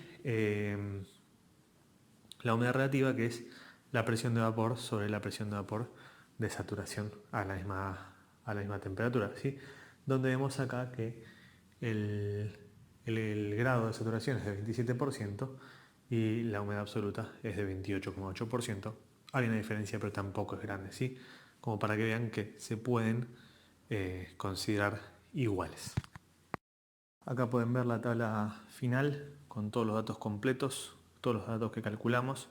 la humedad relativa, que es la presión de vapor sobre la presión de vapor de saturación a la misma temperatura, ¿sí? Donde vemos acá que el grado de saturación es de 27% y la humedad absoluta es de 28,8%. Hay una diferencia, pero tampoco es grande, ¿sí? Como para que vean que se pueden considerar iguales. Acá pueden ver la tabla final con todos los datos completos, todos los datos que calculamos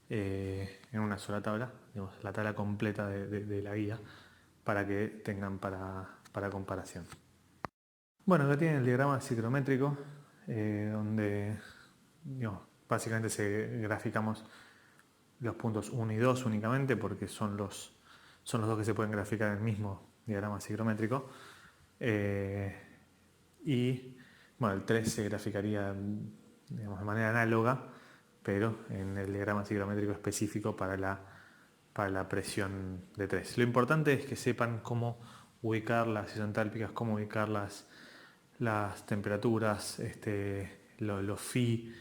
en una sola tabla, digamos, la tabla completa de la guía, para que tengan para comparación. Bueno, acá tienen el diagrama ciclométrico, donde básicamente graficamos los puntos 1 y 2 únicamente, porque son los dos que se pueden graficar en el mismo diagrama ciclométrico. Y bueno, el 3 se graficaría, digamos, de manera análoga, pero en el diagrama ciclométrico específico para la presión de 3. Lo importante es que sepan cómo ubicar las isentálpicas, cómo ubicar las temperaturas, los phi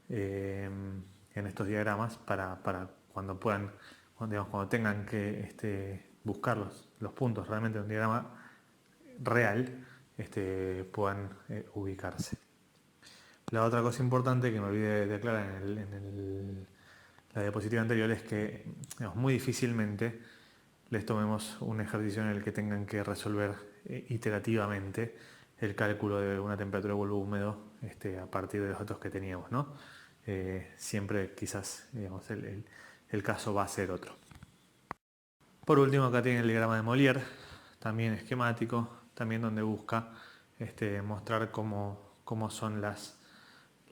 en estos diagramas para cuando puedan, cuando tengan que buscar los puntos realmente en un diagrama real, puedan ubicarse. La otra cosa importante que me olvidé de aclarar en la diapositiva anterior es que, digamos, muy difícilmente les tomemos un ejercicio en el que tengan que resolver iterativamente el cálculo de una temperatura de bulbo húmedo a partir de los datos que teníamos, ¿no? Siempre quizás, digamos, el caso va a ser otro. Por último, acá tienen el diagrama de Molière, también esquemático, también donde busca mostrar cómo son las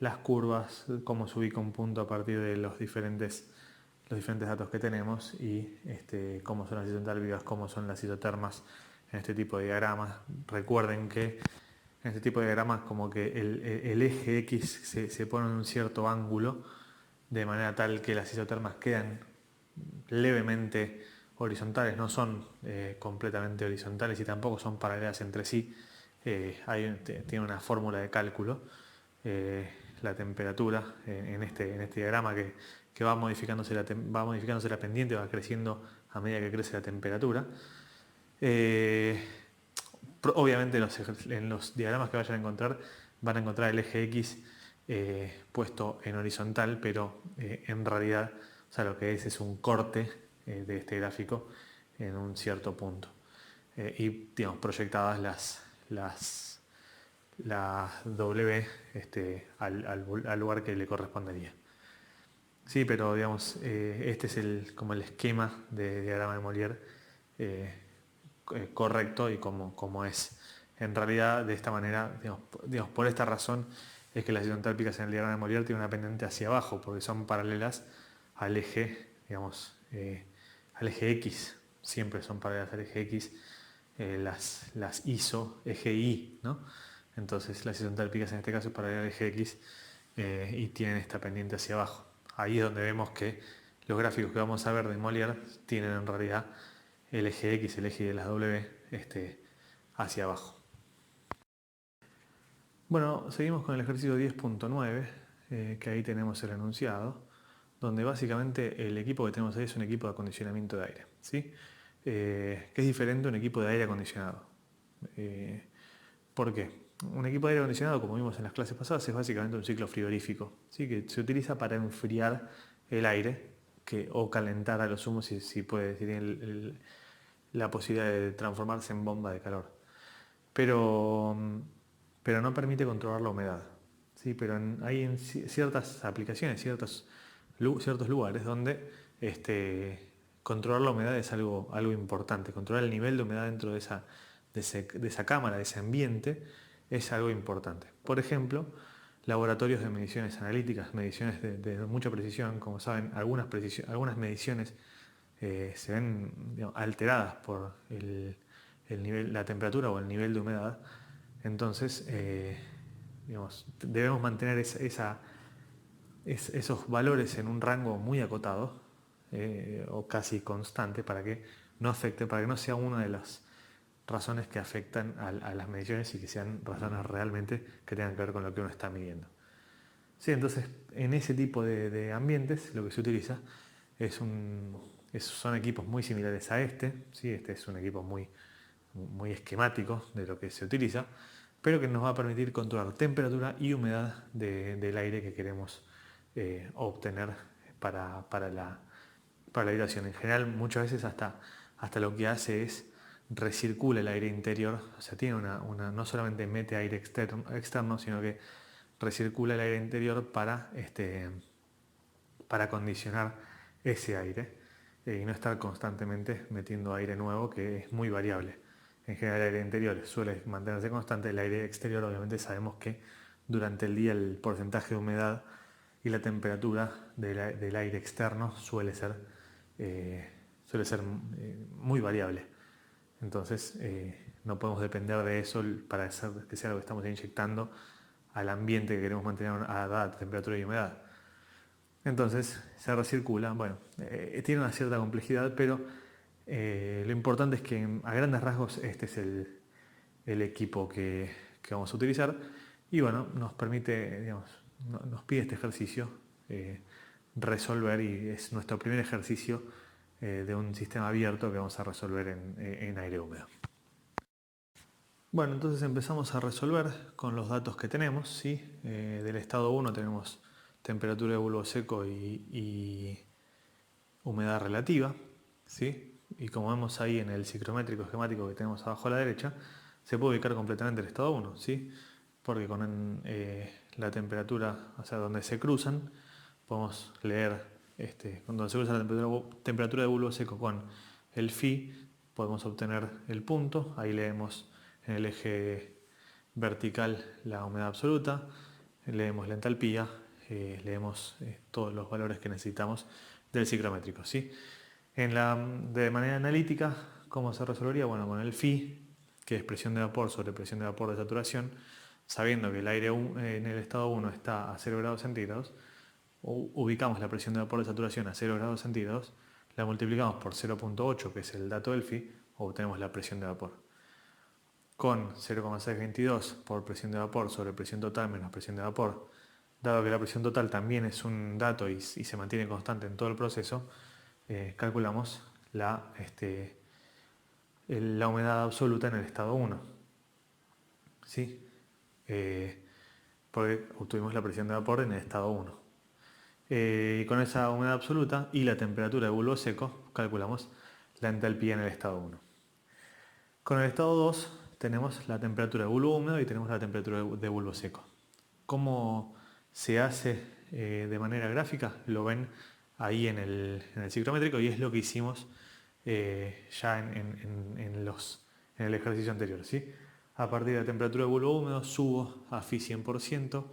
las curvas, cómo se ubica un punto a partir de los diferentes datos que tenemos y cómo son las isotérmicas, cómo son las isotermas en este tipo de diagramas. Recuerden que en este tipo de diagramas como que el eje X se pone en un cierto ángulo de manera tal que las isotermas quedan levemente horizontales, no son completamente horizontales y tampoco son paralelas entre sí. Tiene una fórmula de cálculo, la temperatura en este diagrama que va modificándose la pendiente, va creciendo a medida que crece la temperatura. Obviamente en los diagramas que vayan a encontrar van a encontrar el eje X puesto en horizontal, pero en realidad, o sea, lo que es un corte de este gráfico en un cierto punto. Y digamos, proyectadas las W al lugar que le correspondería. Sí, pero digamos, este es como el esquema de diagrama de Molière correcto y como es. En realidad, de esta manera, digamos, por esta razón es que las isotérmicas en el diagrama de Molière tienen una pendiente hacia abajo, porque son paralelas al eje, digamos, al eje X. Siempre son paralelas al eje X, las ISO, eje Y, ¿no? Entonces las isotérmicas en este caso es paralela al eje X y tienen esta pendiente hacia abajo. Ahí es donde vemos que los gráficos que vamos a ver de Molière tienen en realidad el eje X, el eje de las W, hacia abajo. Bueno, seguimos con el ejercicio 10.9, que ahí tenemos el enunciado, donde básicamente el equipo que tenemos ahí es un equipo de acondicionamiento de aire, ¿sí? Que es diferente a un equipo de aire acondicionado. ¿Por qué? Un equipo de aire acondicionado, como vimos en las clases pasadas, es básicamente un ciclo frigorífico, ¿sí? Que se utiliza para enfriar el aire o calentar a lo sumo si tiene la posibilidad de transformarse en bomba de calor. Pero no permite controlar la humedad. ¿Sí? Pero hay ciertas aplicaciones, ciertos lugares donde controlar la humedad es algo importante. Controlar el nivel de humedad dentro de esa cámara, de ese ambiente, es algo importante. Por ejemplo, laboratorios de mediciones analíticas, mediciones de mucha precisión. Como saben, algunas mediciones se ven, digamos, alteradas por la temperatura o el nivel de humedad. Entonces, digamos, debemos mantener esos valores en un rango muy acotado o casi constante para que no afecte, para que no sea una de las razones que afectan a las mediciones y que sean razones realmente que tengan que ver con lo que uno está midiendo. Sí, entonces en ese tipo de ambientes lo que se utiliza son equipos muy similares a ¿sí? Este es un equipo muy esquemático de lo que se utiliza, pero que nos va a permitir controlar temperatura y humedad del aire que queremos obtener para la habitación. En general, muchas veces hasta lo que hace es recircula el aire interior, o sea, no solamente mete aire externo, sino que recircula el aire interior para acondicionar ese aire y no estar constantemente metiendo aire nuevo, que es muy variable. En general el aire interior suele mantenerse constante, el aire exterior obviamente sabemos que durante el día el porcentaje de humedad y la temperatura del aire externo suele ser muy variable. Entonces no podemos depender de eso para hacer que sea lo que estamos inyectando al ambiente que queremos mantener a dada temperatura y humedad. Entonces se recircula, bueno, tiene una cierta complejidad, pero lo importante es que a grandes rasgos este es el equipo que vamos a utilizar y bueno, nos permite, digamos, nos pide este ejercicio resolver y es nuestro primer ejercicio de un sistema abierto que vamos a resolver en aire húmedo. Bueno, entonces empezamos a resolver con los datos que tenemos, ¿sí? Del estado 1 tenemos temperatura de bulbo seco y humedad relativa, ¿sí? Y como vemos ahí en el ciclométrico esquemático que tenemos abajo a la derecha, se puede ubicar completamente el estado 1, ¿sí? Porque con la temperatura, o sea, donde se cruzan, podemos leer, cuando se cruza la temperatura de bulbo seco con el phi, podemos obtener el punto, ahí leemos en el eje vertical la humedad absoluta, leemos la entalpía, leemos todos los valores que necesitamos del ciclométrico, ¿sí? De manera analítica, ¿cómo se resolvería? Bueno, con el phi, que es presión de vapor sobre presión de vapor de saturación, sabiendo que el aire en el estado 1 está a 0 grados centígrados, ubicamos la presión de vapor de saturación a 0 grados centígrados, la multiplicamos por 0,8, que es el dato del phi, obtenemos la presión de vapor. Con 0,622 por presión de vapor sobre presión total menos presión de vapor, dado que la presión total también es un dato y se mantiene constante en todo el proceso, calculamos la humedad absoluta en el estado 1. ¿Sí? Porque obtuvimos la presión de vapor en el estado 1. Y con esa humedad absoluta y la temperatura de bulbo seco, calculamos la entalpía en el estado 1. Con el estado 2 tenemos la temperatura de bulbo húmedo y tenemos la temperatura de bulbo seco. ¿Cómo se hace de manera gráfica? Lo ven ahí en el ciclométrico y es lo que hicimos ya en el ejercicio anterior, ¿sí? A partir de la temperatura de bulbo húmedo subo a Phi 100%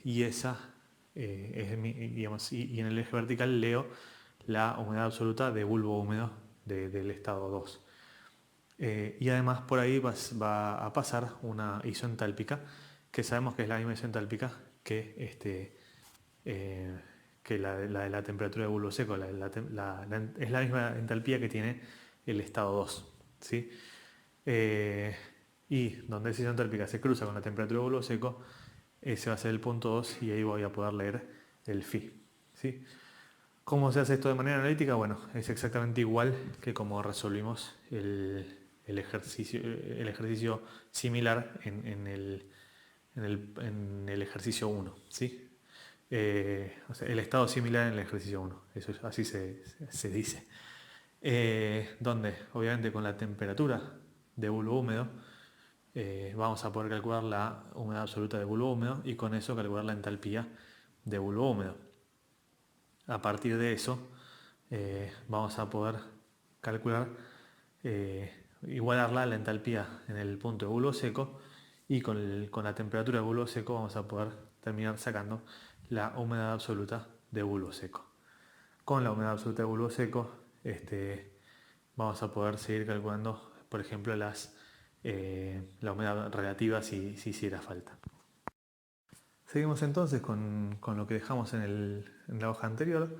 y esa digamos, y en el eje vertical leo la humedad absoluta de bulbo húmedo del estado 2. Y además por ahí va a pasar una isoentálpica, que sabemos que es la misma isoentálpica que la de la temperatura de bulbo seco, es la misma entalpía que tiene el estado 2. ¿Sí? Y donde esa isoentálpica se cruza con la temperatura de bulbo seco, ese va a ser el punto 2 y ahí voy a poder leer el phi. ¿Sí? ¿Cómo se hace esto de manera analítica? Bueno, es exactamente igual que como resolvimos el ejercicio similar en el ejercicio 1. ¿Sí? O sea, el estado similar en el ejercicio 1. Eso así se dice. Donde, obviamente, con la temperatura de bulbo húmedo, vamos a poder calcular la humedad absoluta de bulbo húmedo y con eso calcular la entalpía de bulbo húmedo. A partir de eso, vamos a poder calcular, igualarla a la entalpía en el punto de bulbo seco y con la temperatura de bulbo seco vamos a poder terminar sacando la humedad absoluta de bulbo seco. Con la humedad absoluta de bulbo seco vamos a poder seguir calculando, por ejemplo, la humedad relativa si hiciera falta. Seguimos entonces con lo que dejamos en la hoja anterior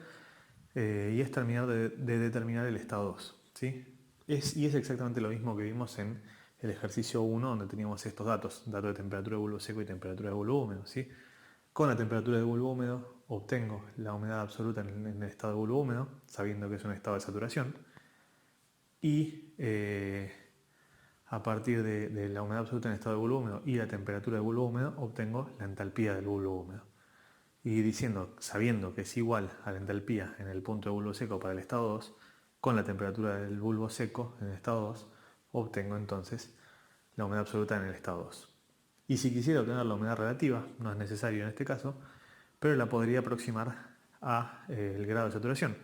y es terminar de determinar el estado 2. ¿Sí? Y es exactamente lo mismo que vimos en el ejercicio 1 donde teníamos estos datos de temperatura de bulbo seco y temperatura de bulbo húmedo. ¿Sí? Con la temperatura de bulbo húmedo obtengo la humedad absoluta en el estado de bulbo húmedo, sabiendo que es un estado de saturación, y a partir de la humedad absoluta en el estado de bulbo húmedo y la temperatura de bulbo húmedo obtengo la entalpía del bulbo húmedo. Y sabiendo que es igual a la entalpía en el punto de bulbo seco para el estado 2, con la temperatura del bulbo seco en el estado 2, obtengo entonces la humedad absoluta en el estado 2. Y si quisiera obtener la humedad relativa, no es necesario en este caso, pero la podría aproximar a el grado de saturación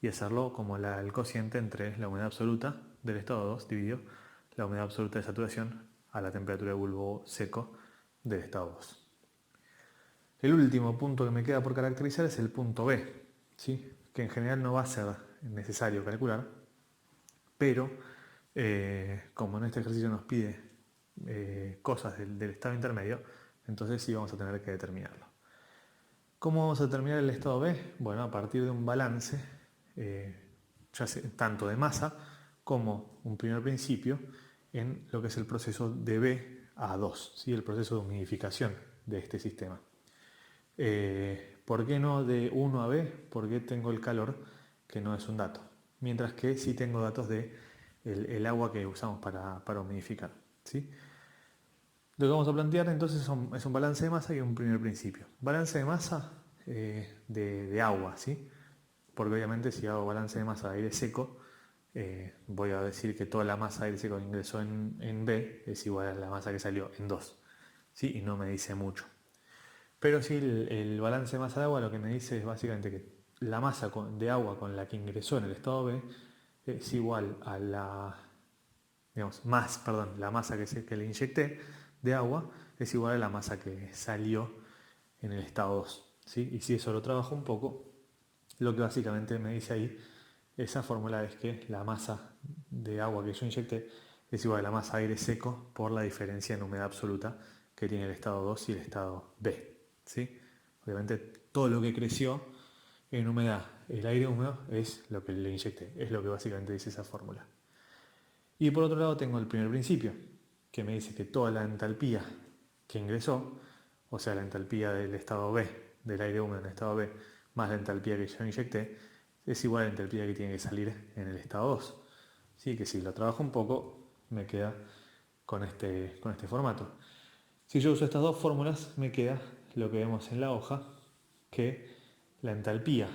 y hacerlo como el cociente entre la humedad absoluta del estado 2 dividido la humedad absoluta de saturación a la temperatura de bulbo seco del estado 2. El último punto que me queda por caracterizar es el punto B, ¿sí? Que en general no va a ser necesario calcular, pero como en este ejercicio nos pide cosas del estado intermedio, entonces sí vamos a tener que determinarlo. ¿Cómo vamos a determinar el estado B? Bueno, a partir de un balance, ya sea tanto de masa como un primer principio en lo que es el proceso de B a 2, ¿sí? El proceso de humidificación de este sistema. ¿Por qué no de 1 a B? Porque tengo el calor, que no es un dato. Mientras que sí tengo datos de el agua que usamos para humidificar. ¿Sí? Lo que vamos a plantear entonces es un balance de masa y un primer principio. Balance de masa de agua, ¿sí? Porque obviamente si hago balance de masa de aire seco, voy a decir que toda la masa de aire seco que ingresó en B es igual a la masa que salió en 2. ¿Sí? Y no me dice mucho. Pero sí, el balance de masa de agua lo que me dice es básicamente que la masa de agua con la que ingresó en el estado B es igual a la masa que le inyecté de agua es igual a la masa que salió en el estado 2. ¿Sí? Y si eso lo trabajo un poco, lo que básicamente me dice ahí, esa fórmula es que la masa de agua que yo inyecté es igual a la masa de aire seco por la diferencia en humedad absoluta que tiene el estado 2 y el estado B. ¿Sí? Obviamente todo lo que creció en humedad, el aire húmedo, es lo que le inyecté, es lo que básicamente dice esa fórmula. Y por otro lado tengo el primer principio, que me dice que toda la entalpía que ingresó, o sea la entalpía del estado B, del aire húmedo en el estado B, más la entalpía que yo inyecté, es igual a la entalpía que tiene que salir en el estado 2. Así que si lo trabajo un poco, me queda con este formato. Si yo uso estas dos fórmulas, me queda lo que vemos en la hoja, que la entalpía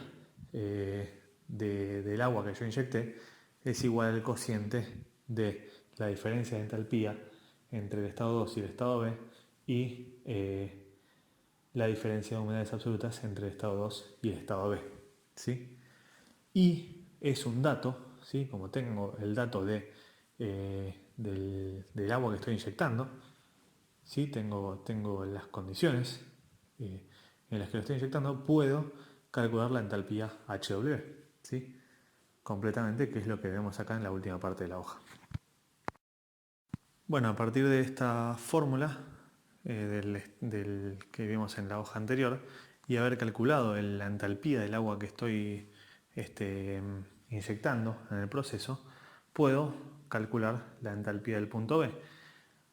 del agua que yo inyecté es igual al cociente de la diferencia de entalpía entre el estado 2 y el estado B y la diferencia de humedades absolutas entre el estado 2 y el estado B. ¿Sí? Y es un dato, ¿sí? Como tengo el dato del agua que estoy inyectando, ¿sí? Tengo las condiciones en las que lo estoy inyectando, puedo calcular la entalpía HW, ¿sí? Completamente, que es lo que vemos acá en la última parte de la hoja. Bueno, a partir de esta fórmula del que vimos en la hoja anterior y haber calculado la entalpía del agua que estoy inyectando en el proceso, puedo calcular la entalpía del punto B.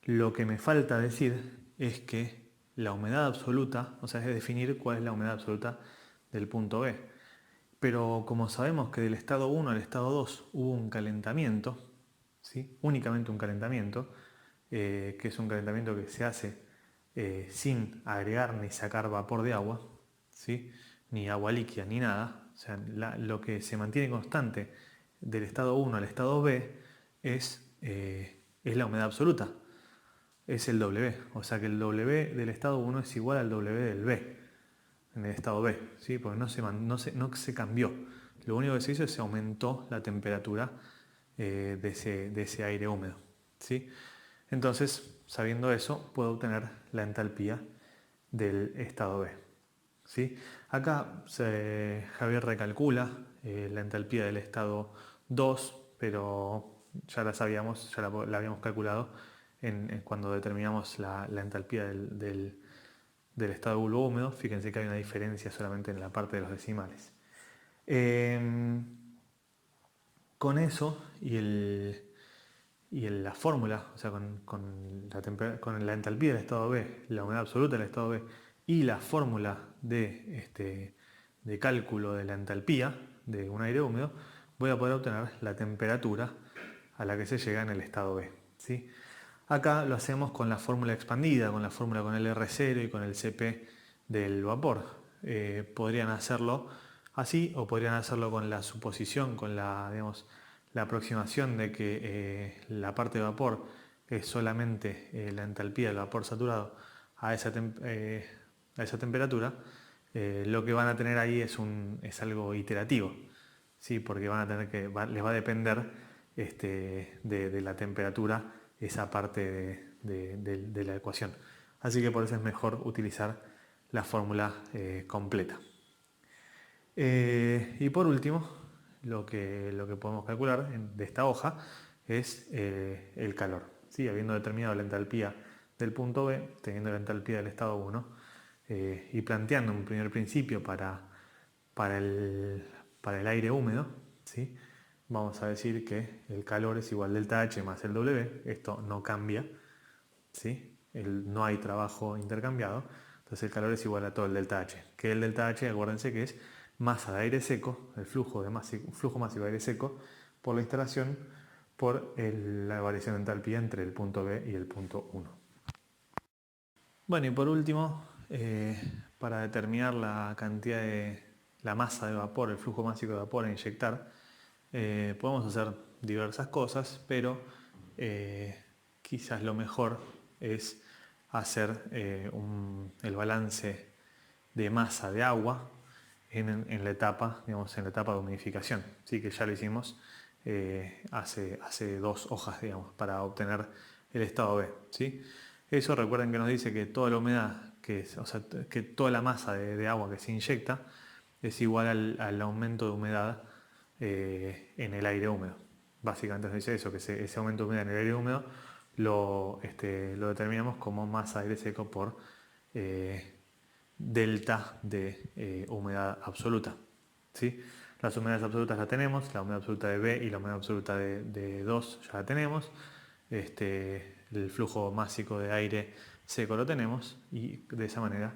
Lo que me falta decir es que la humedad absoluta, o sea, es definir cuál es la humedad absoluta del punto B. Pero como sabemos que del estado 1 al estado 2 hubo un calentamiento, ¿sí? Únicamente un calentamiento, que es un calentamiento que se hace sin agregar ni sacar vapor de agua, ¿sí? Ni agua líquida ni nada. O sea, lo que se mantiene constante del estado 1 al estado B es la humedad absoluta, es el W. O sea que el W del estado 1 es igual al W del B en el estado B, ¿sí? Porque no se cambió. Lo único que se hizo es que se aumentó la temperatura de ese aire húmedo, ¿sí? Entonces, sabiendo eso, puedo obtener la entalpía del estado B, ¿sí? Acá Javier recalcula la entalpía del estado 2, pero ya la sabíamos, ya la habíamos calculado cuando determinamos la entalpía del estado de bulbo húmedo. Fíjense que hay una diferencia solamente en la parte de los decimales. Con eso y la fórmula, o sea, con la entalpía del estado B, la humedad absoluta del estado B y la fórmula de cálculo de la entalpía de un aire húmedo, voy a poder obtener la temperatura a la que se llega en el estado B, ¿sí? Acá lo hacemos con la fórmula expandida, con la fórmula con el R0 y con el Cp del vapor. Podrían hacerlo así o podrían hacerlo con la suposición, con la aproximación de que la parte de vapor es solamente la entalpía del vapor saturado a esa temperatura. Lo que van a tener ahí es algo iterativo, ¿sí? Porque van a tener les va a depender de la temperatura esa parte de la ecuación. Así que por eso es mejor utilizar la fórmula completa. Y por último, lo que podemos calcular de esta hoja es el calor. ¿Sí? Habiendo determinado la entalpía del punto B, teniendo la entalpía del estado 1, y planteando un primer principio para el aire húmedo, ¿sí? Vamos a decir que el calor es igual delta H más el W. Esto no cambia, ¿sí? No hay trabajo intercambiado. Entonces el calor es igual a todo el delta H. Que el delta H, acuérdense que es masa de aire seco, el flujo másico de aire seco por la instalación por la variación de entalpía entre el punto B y el punto 1. Bueno, y por último, para determinar la cantidad la masa de vapor, el flujo másico de vapor a inyectar, podemos hacer diversas cosas, pero quizás lo mejor es hacer el balance de masa de agua en la etapa de humidificación. Sí, que ya lo hicimos hace dos hojas, para obtener el estado B, ¿sí? Eso recuerden que nos dice que toda la humedad, que toda la masa de agua que se inyecta es igual al aumento de humedad en el aire húmedo. Básicamente nos dice eso, que ese aumento de humedad en el aire húmedo lo determinamos como masa de aire seco por delta de humedad absoluta. ¿Sí? Las humedades absolutas las tenemos, la humedad absoluta de B y la humedad absoluta de 2 ya la tenemos. El flujo másico de aire seco lo tenemos y de esa manera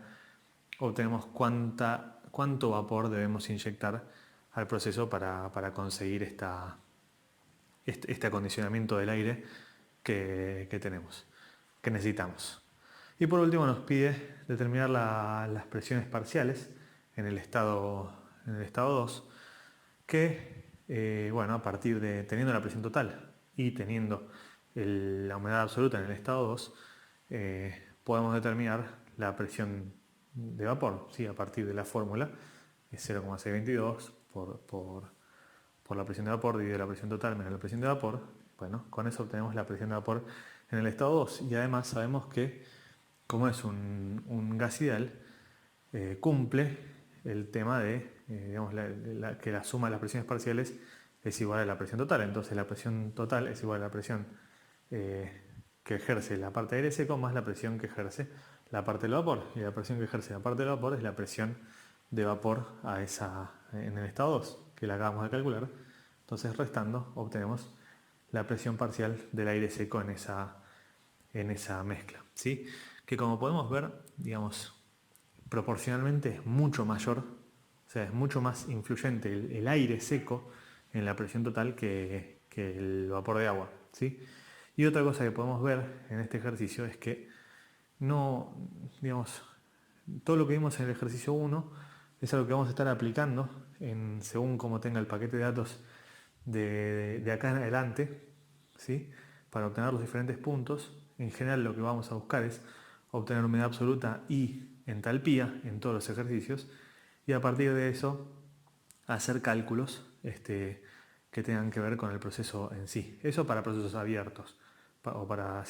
obtenemos cuánto vapor debemos inyectar al proceso para conseguir este acondicionamiento del aire que tenemos, que necesitamos. Y por último nos pide determinar las presiones parciales en el estado 2, que bueno, a partir de teniendo la presión total y teniendo la humedad absoluta en el estado 2, podemos determinar la presión de vapor, ¿sí? A partir de la fórmula, es 0,622 por la presión de vapor dividido la presión total menos la presión de vapor. Bueno, con eso obtenemos la presión de vapor en el estado 2 y además sabemos que, como es un gas ideal, cumple el tema de digamos, que la suma de las presiones parciales es igual a la presión total. Entonces la presión total es igual a la presión que ejerce la parte de aire seco más la presión que ejerce la parte del vapor. Y la presión que ejerce la parte del vapor es la presión de vapor en el estado 2, que la acabamos de calcular. Entonces restando obtenemos la presión parcial del aire seco en esa mezcla, ¿sí? Que como podemos ver, digamos, proporcionalmente es mucho mayor, o sea, es mucho más influyente el aire seco en la presión total que el vapor de agua, ¿sí? Y otra cosa que podemos ver en este ejercicio es que no, digamos, todo lo que vimos en el ejercicio 1 es algo que vamos a estar aplicando según como tenga el paquete de datos de acá en adelante, ¿sí? Para obtener los diferentes puntos. En general lo que vamos a buscar es obtener humedad absoluta y entalpía en todos los ejercicios y a partir de eso hacer cálculos que tengan que ver con el proceso en sí. Eso para procesos abiertos o para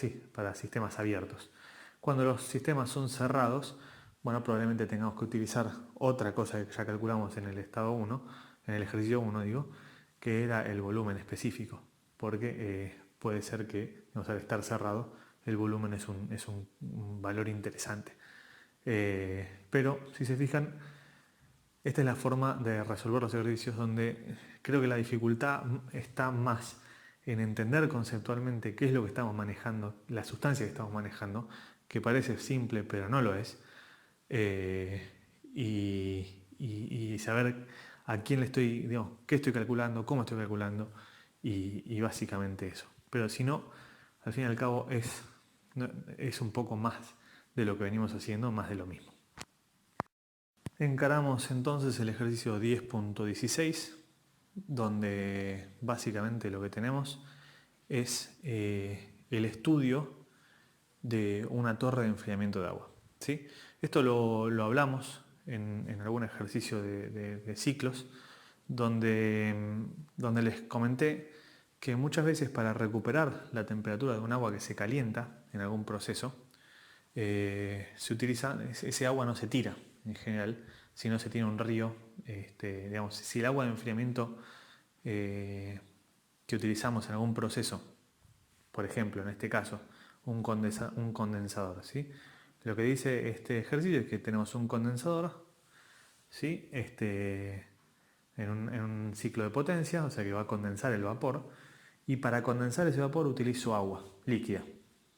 sistemas abiertos. Cuando los sistemas son cerrados, bueno, probablemente tengamos que utilizar otra cosa que ya calculamos en el estado 1, en el ejercicio 1 digo, que era el volumen específico, porque puede ser que, digamos, al estar cerrado, el volumen es un valor interesante. Pero si se fijan, esta es la forma de resolver los ejercicios donde creo que la dificultad está más en entender conceptualmente qué es lo que estamos manejando, la sustancia que estamos manejando, que parece simple pero no lo es, y saber a quién le estoy, digamos, qué estoy calculando, cómo estoy calculando y básicamente eso. Pero si no, al fin y al cabo es un poco más de lo que venimos haciendo, más de lo mismo. Encaramos entonces el ejercicio 10.16, donde básicamente lo que tenemos es el estudio de una torre de enfriamiento de agua, ¿sí? Esto lo hablamos en algún ejercicio de ciclos, donde les comenté que muchas veces para recuperar la temperatura de un agua que se calienta en algún proceso, se utiliza, ese agua no se tira en general, si no se tiene un río, digamos, si el agua de enfriamiento que utilizamos en algún proceso, por ejemplo, en este caso, un condensador, ¿sí? Lo que dice este ejercicio es que tenemos un condensador, ¿sí? En un ciclo de potencia, o sea que va a condensar el vapor, y para condensar ese vapor utilizo agua líquida,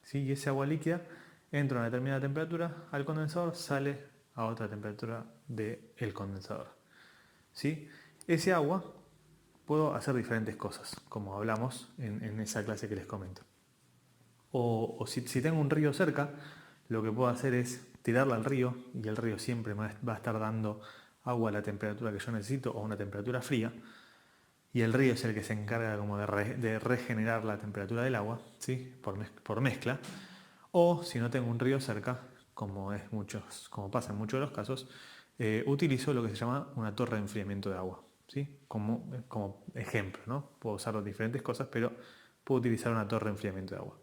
¿sí? Y ese agua líquida entra a una determinada temperatura al condensador, sale a otra temperatura del condensador, ¿sí? Ese agua puedo hacer diferentes cosas, como hablamos en esa clase que les comento. O si tengo un río cerca, lo que puedo hacer es tirarla al río y el río siempre va a estar dando agua a la temperatura que yo necesito o a una temperatura fría, y el río es el que se encarga como de regenerar la temperatura del agua, ¿sí? por mezcla. O si no tengo un río cerca, como pasa en muchos de los casos, utilizo lo que se llama una torre de enfriamiento de agua, ¿sí? Como ejemplo, ¿no? Puedo usar diferentes cosas, pero puedo utilizar una torre de enfriamiento de agua.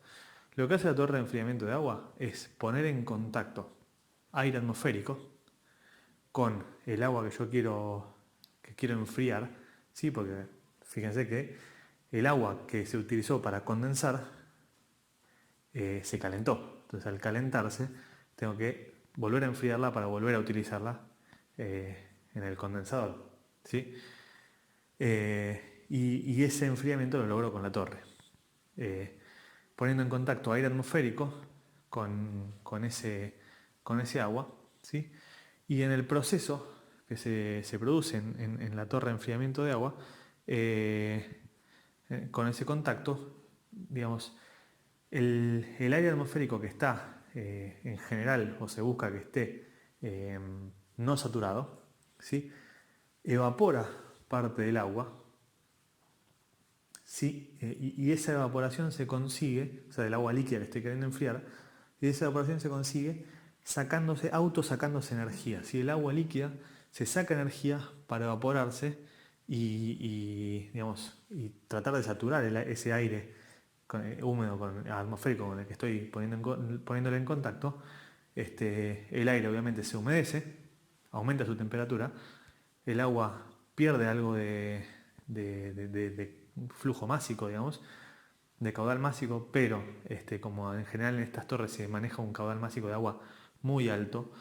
Lo que hace la torre de enfriamiento de agua es poner en contacto aire atmosférico con el agua que quiero enfriar, ¿sí? Porque fíjense que el agua que se utilizó para condensar se calentó. Entonces al calentarse tengo que volver a enfriarla para volver a utilizarla en el condensador, ¿sí? Y ese enfriamiento lo logro con la torre. Poniendo en contacto aire atmosférico con ese agua, ¿sí? Y en el proceso que se produce en la torre de enfriamiento de agua, con ese contacto, digamos, el aire atmosférico que está en general, o se busca que esté no saturado, ¿sí? Evapora parte del agua. Sí, y esa evaporación se consigue, o sea, del agua líquida que estoy queriendo enfriar, y esa evaporación se consigue autosacándose energía. Si el agua líquida se saca energía para evaporarse digamos, y tratar de saturar ese aire húmedo, atmosférico con el que estoy poniéndole en contacto, el aire obviamente se humedece, aumenta su temperatura, el agua pierde algo de flujo másico, digamos, de caudal másico, pero como en general en estas torres se maneja un caudal másico de agua muy alto,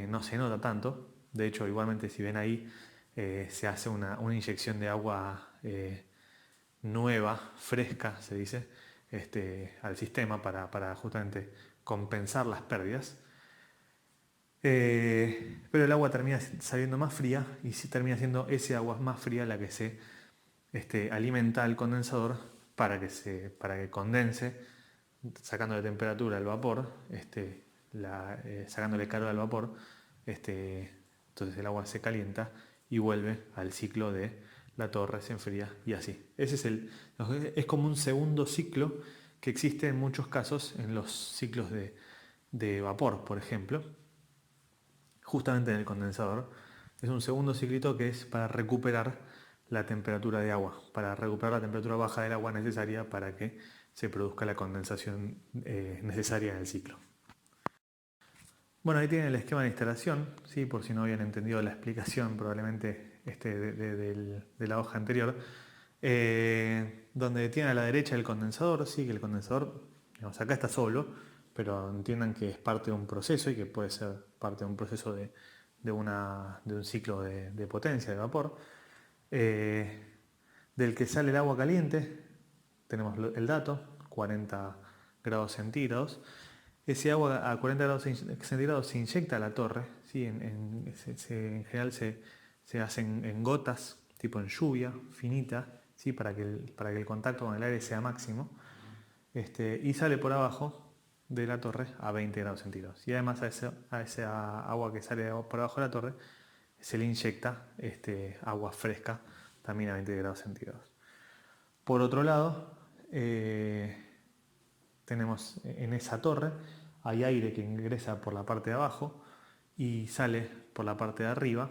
no se nota tanto. De hecho, igualmente si ven ahí, se hace una inyección de agua nueva, fresca, se dice, al sistema para justamente compensar las pérdidas. Pero el agua termina saliendo más fría y termina siendo ese agua más fría la que se alimenta al condensador para que condense, sacándole temperatura al vapor, sacándole calor al vapor, entonces el agua se calienta y vuelve al ciclo de la torre, se enfría y así. Es como un segundo ciclo que existe en muchos casos en los ciclos de vapor, por ejemplo, justamente en el condensador. Es un segundo ciclito que es para recuperar la temperatura de agua, para recuperar la temperatura baja del agua necesaria para que se produzca la condensación necesaria en el ciclo. Bueno, ahí tienen el esquema de instalación, ¿sí? Por si no habían entendido la explicación probablemente de la hoja anterior, donde tiene a la derecha el condensador, sí, que el condensador, digamos, acá está solo, pero entiendan que es parte de un proceso y que puede ser parte de un proceso de un ciclo de potencia, de vapor, del que sale el agua caliente. Tenemos el dato, 40 grados centígrados. Ese agua a 40 grados centígrados se inyecta a la torre, ¿sí? En general se hacen en gotas, tipo en lluvia, finita, ¿sí? Para que el contacto con el aire sea máximo, y sale por abajo de la torre a 20 grados centígrados. Y además a esa agua que sale por abajo de la torre se le inyecta agua fresca, también a 20 grados centígrados. Por otro lado, tenemos en esa torre, hay aire que ingresa por la parte de abajo y sale por la parte de arriba,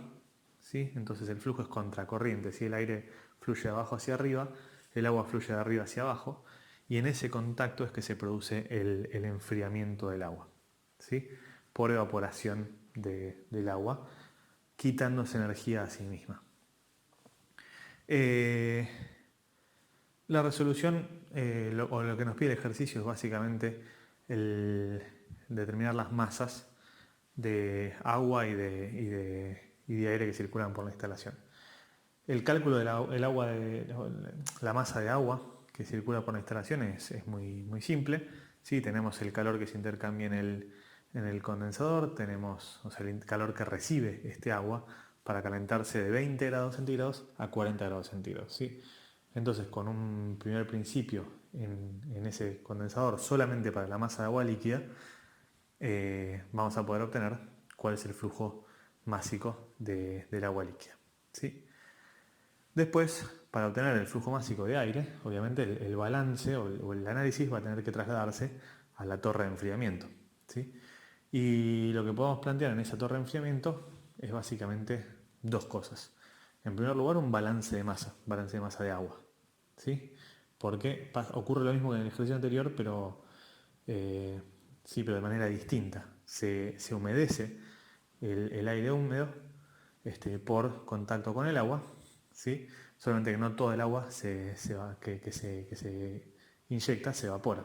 ¿sí? Entonces el flujo es contracorriente, ¿sí? El aire fluye de abajo hacia arriba, el agua fluye de arriba hacia abajo, y en ese contacto es que se produce el enfriamiento del agua, ¿sí? Por evaporación del agua, quitándose energía a sí misma. La resolución, lo que nos pide el ejercicio es básicamente el determinar las masas de agua y de aire que circulan por la instalación. El cálculo de la masa de agua que circula por la instalación es muy simple. ¿Sí? Tenemos el calor que se intercambia en el condensador, tenemos, o sea, el calor que recibe este agua para calentarse de 20 grados centígrados a 40 grados centígrados. ¿Sí? Entonces, con un primer principio en ese condensador solamente para la masa de agua líquida, vamos a poder obtener cuál es el flujo másico del agua líquida, ¿sí? Después, para obtener el flujo másico de aire, obviamente el balance o el análisis va a tener que trasladarse a la torre de enfriamiento, ¿sí? Y lo que podemos plantear en esa torre de enfriamiento es básicamente dos cosas. En primer lugar, un balance de masa de agua, ¿sí? Porque ocurre lo mismo que en el ejercicio anterior, pero sí, pero de manera distinta. Se humedece el aire húmedo por contacto con el agua, ¿sí? Solamente que no todo el agua que se inyecta se evapora.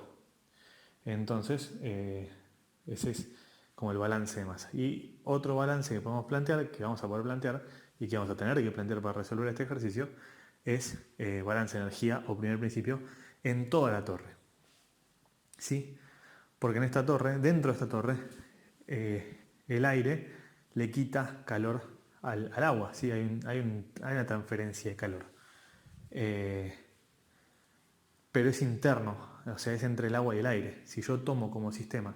Entonces, ese es como el balance de masa. Y otro balance que podemos plantear, que vamos a poder plantear y que vamos a tener que plantear para resolver este ejercicio, es balance de energía o primer principio en toda la torre. ¿Sí? Porque en esta torre, dentro de esta torre, el aire le quita calor al agua, ¿sí? Hay una transferencia de calor. Eh, pero es interno, o sea, es entre el agua y el aire. Si yo tomo como sistema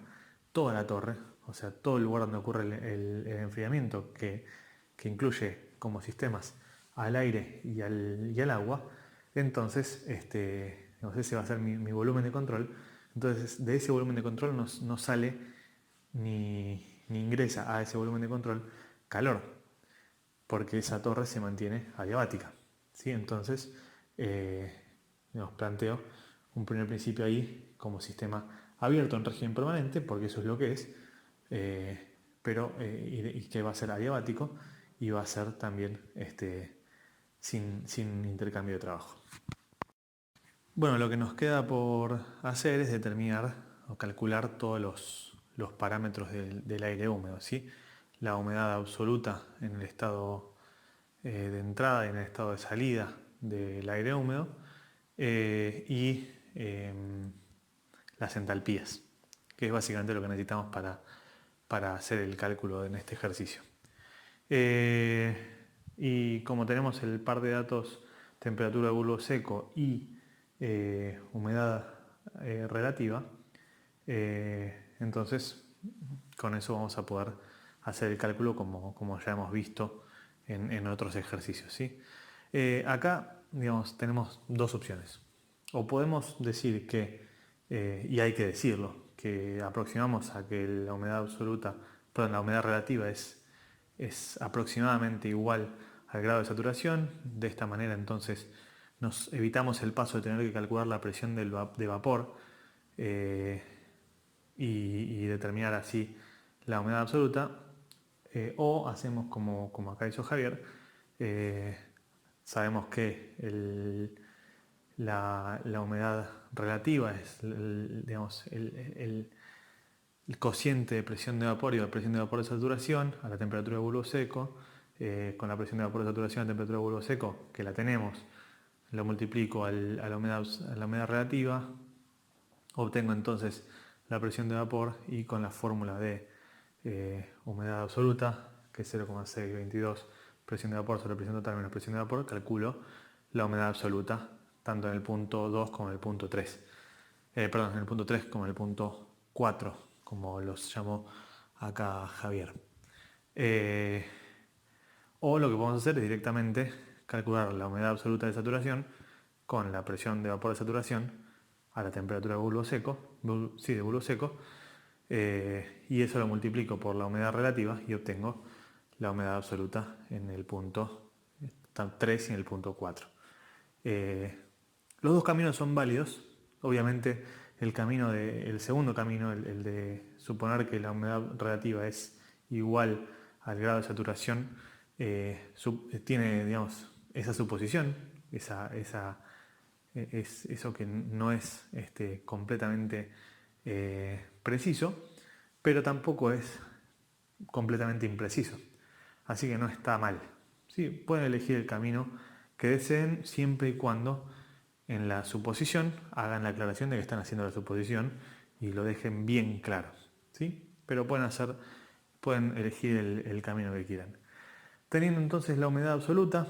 toda la torre, o sea, todo el lugar donde ocurre el enfriamiento, que incluye como sistemas al aire y al agua, entonces ese va a ser mi volumen de control. Entonces, de ese volumen de control no sale ni ingresa a ese volumen de control calor, porque esa torre se mantiene adiabática, ¿sí? Entonces, nos planteo un primer principio ahí como sistema abierto en régimen permanente, porque eso es lo que es, y que va a ser adiabático y va a ser también sin intercambio de trabajo. Bueno, lo que nos queda por hacer es determinar o calcular todos los parámetros del aire húmedo, ¿sí? La humedad absoluta en el estado de entrada y en el estado de salida del aire húmedo y las entalpías, que es básicamente lo que necesitamos para hacer el cálculo en este ejercicio. Y como tenemos el par de datos temperatura de bulbo seco y humedad relativa, entonces con eso vamos a poder hacer el cálculo como ya hemos visto en otros ejercicios, ¿sí? Acá, digamos, tenemos dos opciones. O podemos decir que, y hay que decirlo, que aproximamos a que la humedad absoluta, perdón, la humedad relativa es aproximadamente igual al grado de saturación. De esta manera entonces nos evitamos el paso de tener que calcular la presión de vapor y determinar así la humedad absoluta. O hacemos como acá hizo Javier, sabemos que la humedad relativa es digamos, el cociente de presión de vapor y la presión de vapor de saturación a la temperatura de bulbo seco, con la presión de vapor de saturación a la temperatura de bulbo seco, que la tenemos, lo multiplico a la humedad relativa, obtengo entonces la presión de vapor y con la fórmula de humedad absoluta, que es 0,622 presión de vapor sobre presión total menos presión de vapor, calculo la humedad absoluta tanto en el punto 2 como en el punto 3. Perdón, en el punto 3 como en el punto 4, como los llamó acá Javier. O lo que podemos hacer es directamente calcular la humedad absoluta de saturación con la presión de vapor de saturación a la temperatura de bulbo seco, y eso lo multiplico por la humedad relativa y obtengo la humedad absoluta en el punto 3 y en el punto 4. Los dos caminos son válidos. Obviamente el segundo camino, el de suponer que la humedad relativa es igual al grado de saturación, tiene, digamos, esa suposición, eso que no es completamente preciso, pero tampoco es completamente impreciso. Así que no está mal. ¿Sí? Pueden elegir el camino que deseen siempre y cuando en la suposición hagan la aclaración de que están haciendo la suposición y lo dejen bien claro, ¿sí? Pero pueden elegir el camino que quieran. Teniendo entonces la humedad absoluta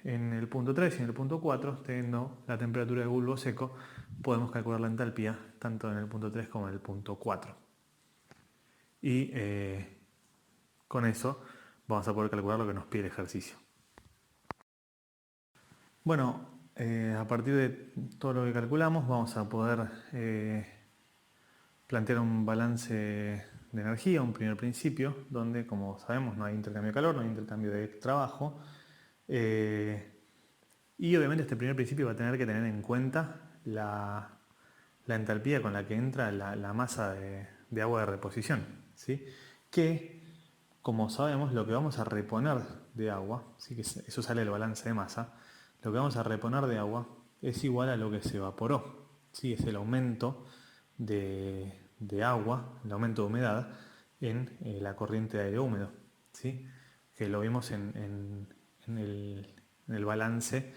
en el punto 3 y en el punto 4, teniendo la temperatura de bulbo seco, podemos calcular la entalpía tanto en el punto 3 como en el punto 4. Y con eso vamos a poder calcular lo que nos pide el ejercicio. Bueno, a partir de todo lo que calculamos vamos a poder plantear un balance de energía, un primer principio, donde, como sabemos, no hay intercambio de calor, no hay intercambio de trabajo. Y obviamente este primer principio va a tener que tener en cuenta la entalpía con la que entra la masa de agua de reposición, ¿sí? Que, como sabemos, lo que vamos a reponer de agua, ¿sí? Que eso sale del balance de masa, lo que vamos a reponer de agua es igual a lo que se evaporó, ¿sí? Es el aumento de agua, el aumento de humedad en la corriente de aire húmedo, ¿sí? Que lo vimos en el balance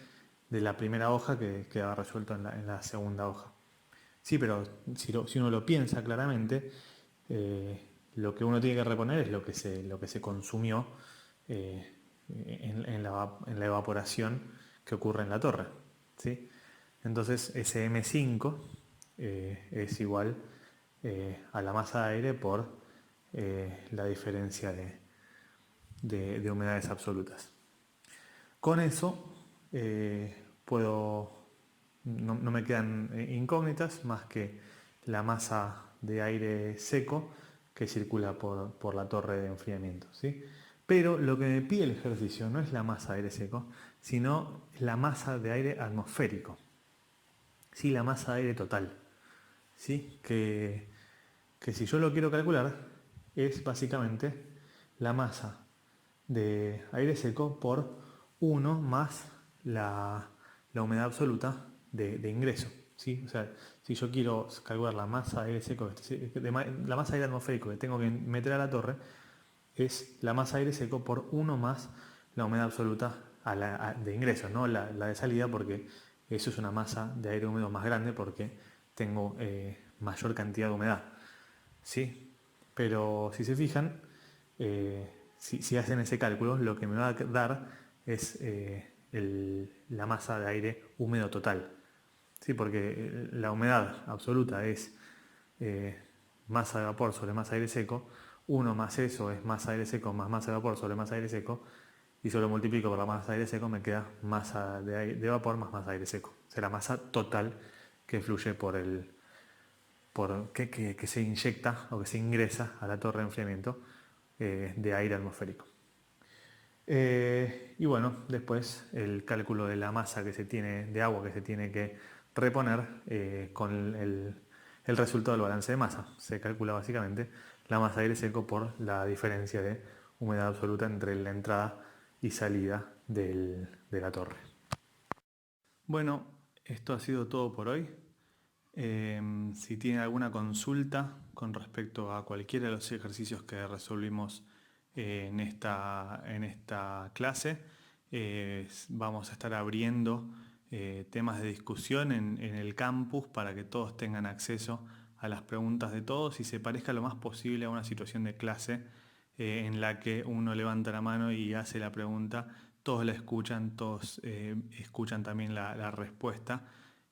de la primera hoja que quedaba resuelto en la segunda hoja. Sí, pero si uno lo piensa claramente, lo que uno tiene que reponer es lo que se consumió en la evaporación que ocurre en la torre, ¿sí? Entonces ese M5 es igual a la masa de aire por la diferencia de humedades absolutas. Con eso no me quedan incógnitas más que la masa de aire seco que circula por la torre de enfriamiento, ¿sí? Pero lo que me pide el ejercicio no es la masa de aire seco, sino la masa de aire atmosférico, ¿sí? La masa de aire total, ¿sí? Que si yo lo quiero calcular es básicamente la masa de aire seco por 1 más la humedad absoluta de ingreso, ¿sí? O sea, si yo quiero calcular la masa de aire seco, la masa de aire atmosférico que tengo que meter a la torre, es la masa de aire seco por 1 más la humedad absoluta de ingreso, no la de salida, porque eso es una masa de aire húmedo más grande porque tengo mayor cantidad de humedad, ¿sí? Pero si se fijan, si hacen ese cálculo, lo que me va a dar es la masa de aire húmedo total, ¿sí? Porque la humedad absoluta es eh, masa de vapor sobre masa de aire seco, 1 más eso es masa de aire seco más masa de vapor sobre masa de aire seco, y si lo multiplico por la masa de aire seco me queda masa de vapor más masa de aire seco. O sea, la masa total que fluye que se inyecta o que se ingresa a la torre de enfriamiento de aire atmosférico. Y bueno, después el cálculo de la masa que se tiene, de agua que se tiene que reponer con el resultado del balance de masa. Se calcula básicamente la masa de aire seco por la diferencia de humedad absoluta entre la entrada y salida de la torre. Bueno, esto ha sido todo por hoy. Si tienen alguna consulta con respecto a cualquiera de los ejercicios que resolvimos en esta clase, vamos a estar abriendo temas de discusión en el campus para que todos tengan acceso a las preguntas de todos y se parezca lo más posible a una situación de clase en la que uno levanta la mano y hace la pregunta, todos la escuchan, todos escuchan también la respuesta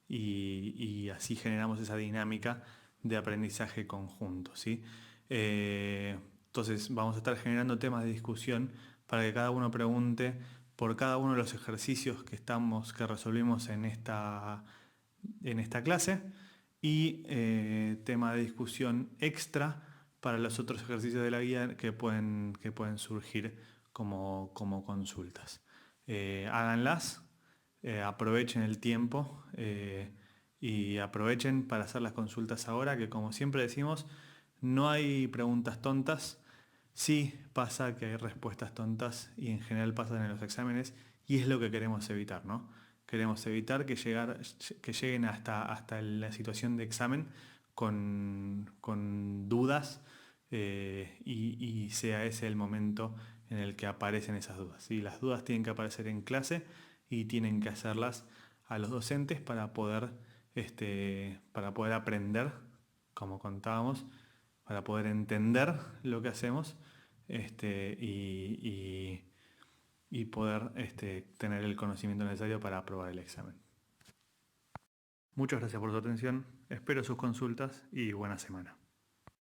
y así generamos esa dinámica de aprendizaje conjunto, ¿sí? Entonces vamos a estar generando temas de discusión para que cada uno pregunte por cada uno de los ejercicios que resolvimos en esta clase y tema de discusión extra para los otros ejercicios de la guía que pueden surgir como consultas. Háganlas, aprovechen el tiempo y aprovechen para hacer las consultas ahora, que como siempre decimos, no hay preguntas tontas. Sí pasa que hay respuestas tontas y en general pasan en los exámenes y es lo que queremos evitar, ¿no? Queremos evitar que lleguen hasta la situación de examen con dudas y sea ese el momento en el que aparecen esas dudas, ¿sí? Las dudas tienen que aparecer en clase y tienen que hacerlas a los docentes para poder aprender, como contábamos, para poder entender lo que hacemos y poder tener el conocimiento necesario para aprobar el examen. Muchas gracias por su atención, espero sus consultas y buena semana.